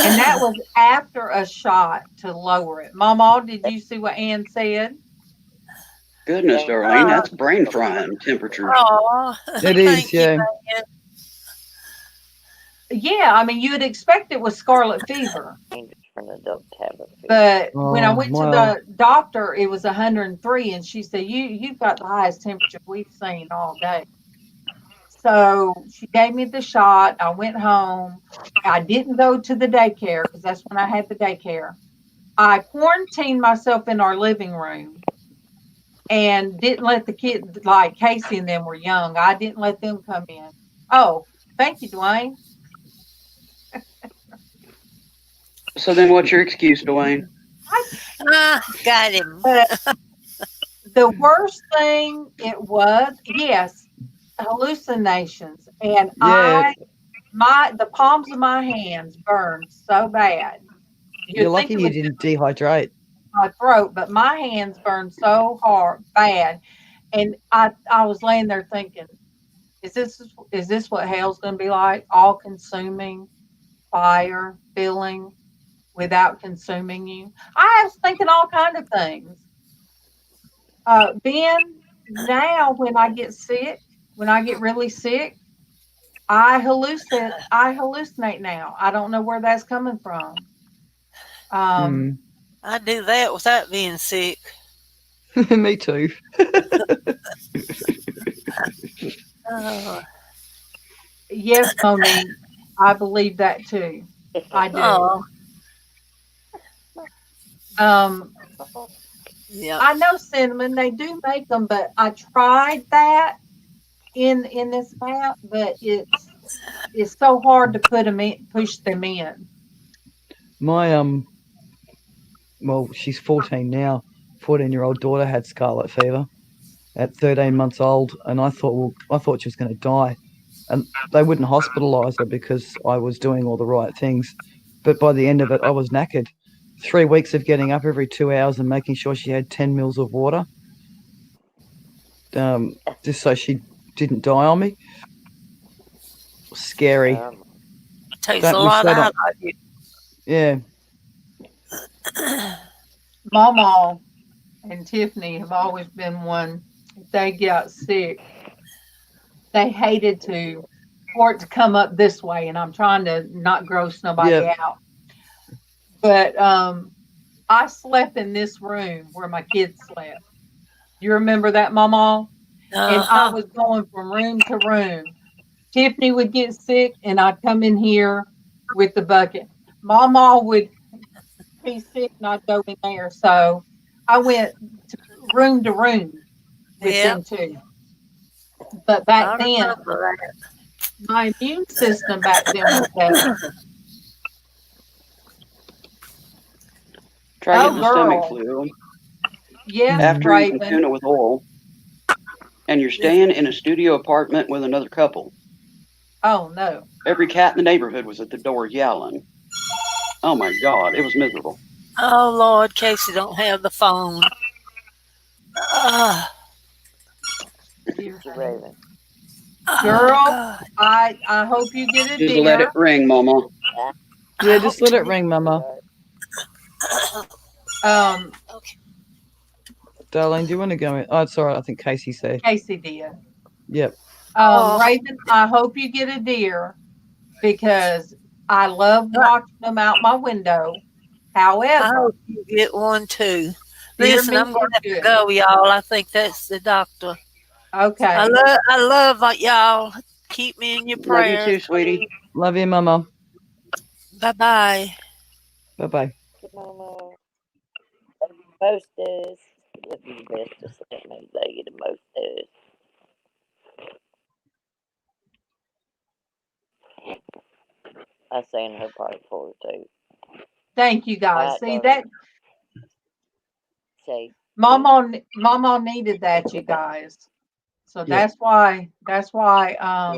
And that was after a shot to lower it. MawMaw, did you see what Ann said? Goodness, Darlene, that's brain frying temperatures. Oh, It is, thank you, yeah. man. Yeah, I mean, you would expect it was scarlet fever. An adult tablet. But when I Oh, went to my the doctor, it was 103, and she said, you've got the highest temperature we've seen all day. So she gave me the shot. I went home. I didn't go to the daycare because that's when I had the daycare. I quarantined myself in our living room and didn't let the kids, like Casey and them were young. I didn't let them come in. Oh, thank you, Dwayne. So then what's your excuse, Dwayne? Got him. But the worst thing it was, yes, hallucinations. And Yeah. the palms of my hands burned so bad. You're You'd think lucky it you was didn't dehydrate. my throat, but my hands burned so bad. And I was laying there thinking, is this what hell's gonna be like? All consuming fire, feeling without consuming you. I was thinking all kind of things. Ben, now when I get sick, when I get really sick, I hallucinate now. I don't know where that's coming from. Um, I do that without being sick. Me too. Oh, yes, Monique, I believe that too. I do. oh, Um, yeah. I know cinnamon, they do make them, but I tried that in this map, but it's so hard to put them in, push them in. My well, she's 14 now. 14-year-old daughter had scarlet fever at 13 months old, and I thought she was going to die, and they wouldn't hospitalise her because I was doing all the right things. But by the end of it, I was knackered. 3 weeks of getting up every 2 hours and making sure she had 10 mils of water, just so she didn't die on me. Scary. Takes Don't a wish lot that out on. of you. Yeah. MawMaw and Tiffany have always been one. If they got sick, they hated for it to come up this way, and I'm trying to not gross nobody Yeah. out. But I slept in this room where my kids slept. You remember that, MawMaw? and I Uh-huh. was going from room to room. Tiffany would get sick, and I'd come in here with the bucket. MawMaw would be sick, and I'd go in there. So I went to room with Yep. them too. But back I then, remember my immune system back then was better. Try Oh, getting the stomach girl. flu Yes, after eating Raven. tuna with oil, and you're that. staying in a studio apartment with another couple. Oh, no. Every cat in the neighborhood was at the door yelling. Oh my God, it was miserable. Oh Lord, Casey don't have the phone. Uh, Dear The honey. Raven. oh Girl, God. I hope you get a Just let it deer. ring, Mama. I Yeah, hope just let to it ring, Mama. Um, Okay. Darlene, do you want to go in? Oh, it's all right. I think Casey said. Casey did. Yep. Oh, Raven, I hope you get a deer because I love I watching them out my window. I However, hope you get one too. deer Listen, meat I'm is gonna have to good. go, y'all. I think that's the doctor. Okay. I love y'all. Keep me in your Love you prayers, too, sweetie. please. Love you, Mama. Bye bye. Bye bye. Mama. Most days. It'd be best to let me lay you the most days. I sang her part for her too. Thank you All guys. right, See darling. that Say, Mama needed that, you guys. So Yep. that's why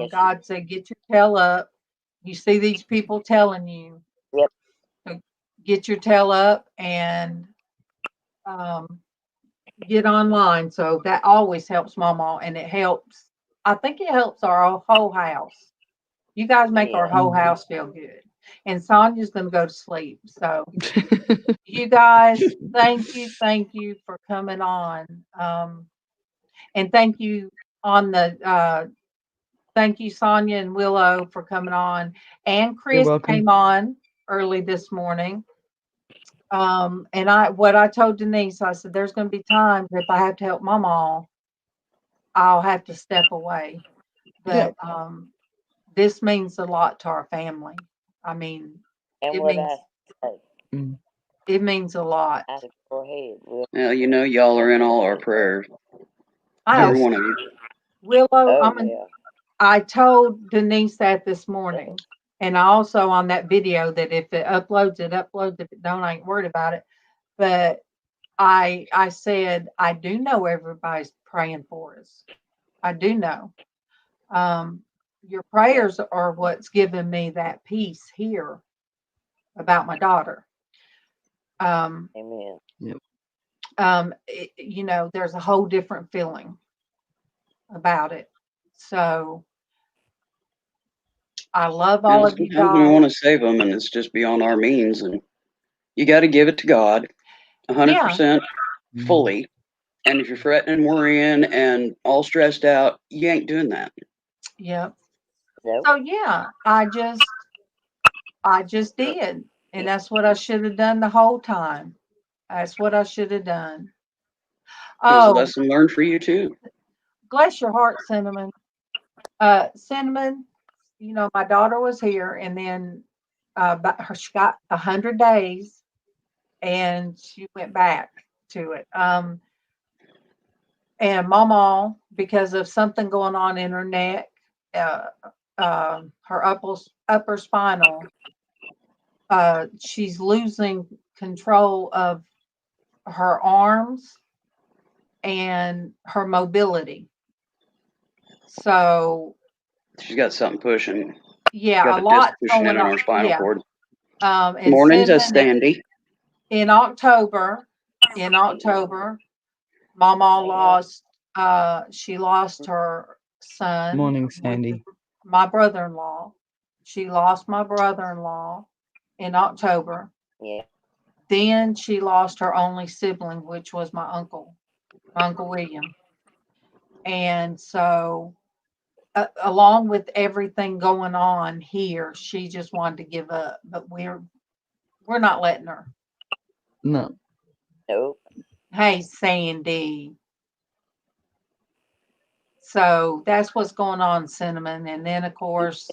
yes, God said, get your tail up. You see these people telling you, yep, to get your tail up and um, get online. So that always helps Mama, and it helps. I think it helps our whole house. You guys make our yeah. whole house feel good. And Sonia's gonna go to sleep. So you guys, thank you for coming on. And on the thank you, Sonia and Willow, for coming on. And You're Chris welcome. came on early this morning. And what I told Denise, I said, there's going to be times if I have to help Mama, I'll have to step away. Yep. But this means a lot to our family. I mean, And it what means I say, Mm. it means a lot. I said, go ahead. We'll, Well, you know, y'all are in all our prayers. I Every know, Yes. one of you. Willow. oh, yeah. I told Denise that this morning, and I also on that video that if it uploads, it uploads. If it don't, I ain't worried about it. But I said I do know everybody's praying for us. I do know. Um, your prayers are what's given me that peace here about my daughter. Um, Amen. there's a whole different feeling about it. So I love You all know, of you sometimes we guys. want to save them, and it's just beyond our means, and you got to give it to God, Yeah, 100% fully. And if you're fretting and worrying and all stressed out, you ain't doing that. yeah. Nope. So yeah, I just did. And that's what I should have done the whole time. That's what I should have done. It was a Oh, lesson learned for you too. bless your heart, Cinnamon. Cinnamon, my daughter was here and then she got 100 days and she went back to it. And Mama, because of something going on in her neck, uh, her upper spinal, she's losing control of her arms and her mobility. So She's got something pushing. yeah, Got a a disc lot's pushing in going on on. our spinal Yeah. cord. And Morning to Cinnamon Sandy. in October, Mama lost. She lost her son. Morning, Sandy. My brother-in-law. She lost my brother-in-law in October. Yeah. Then she lost her only sibling, which was my Uncle William. And so, along with everything going on here, she just wanted to give up. But we're not letting her. No. Nope. Hey, Sandy. So that's what's going on, Cinnamon. And then, of course,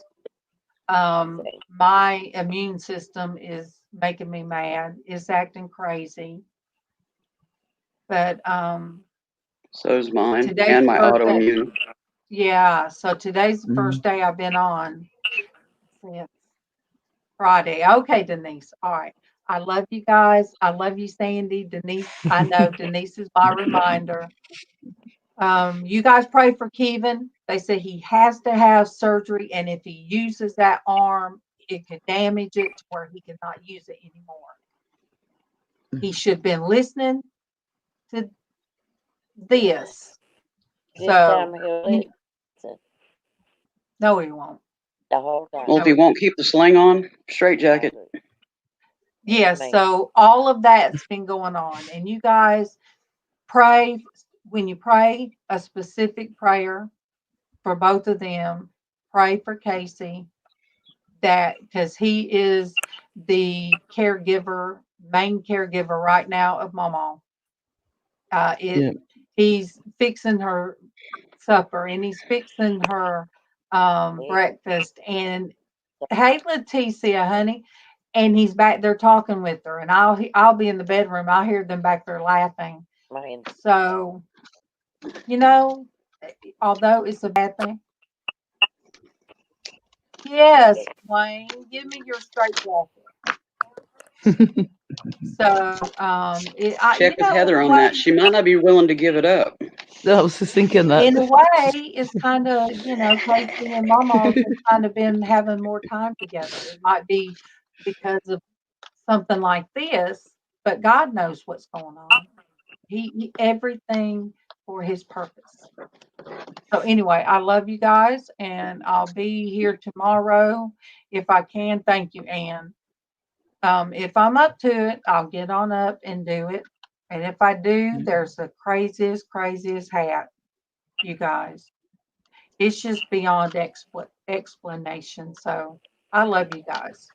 my immune system is making me mad. It's acting crazy. But So's mine today's and the my first day. autoimmune. Yeah, so today's the first day I've been on since Friday. Okay, Denise. All right. I love you guys. I love you, Sandy. Denise, I know Denise is my reminder. You guys pray for Kevin. They say he has to have surgery, and if he uses that arm, it could damage it to where he cannot use it anymore. He should have been listening to this. This time So, he'll listen no, he won't. the whole time. Well, if he won't keep the sling on, straight jacket. Yes, Man. so all of that's been going on. And you guys pray when you pray a specific prayer for both of them. Pray for Casey, that because he is the caregiver, main caregiver right now of MawMaw. He's fixing her supper and he's fixing her breakfast. And hey, Leticia, honey. And he's back there talking with her, and I'll be in the bedroom. I'll hear them back there laughing. Man. So, you know, although it's a bad thing. Yes, Wayne, give me your straight jacket. So, Check with Heather on that. She might not be willing to give it up. I was just thinking that. In a way, it's kind of, Casey and MawMaw have kind of been having more time together. It might be because of something like this, but God knows what's going on. He everything for his purpose. So anyway, I love you guys, and I'll be here tomorrow if I can. Thank you, Ann. If I'm up to it, I'll get on up and do it. And if I do, there's the craziest hat, you guys. It's just beyond explanation. So I love you guys.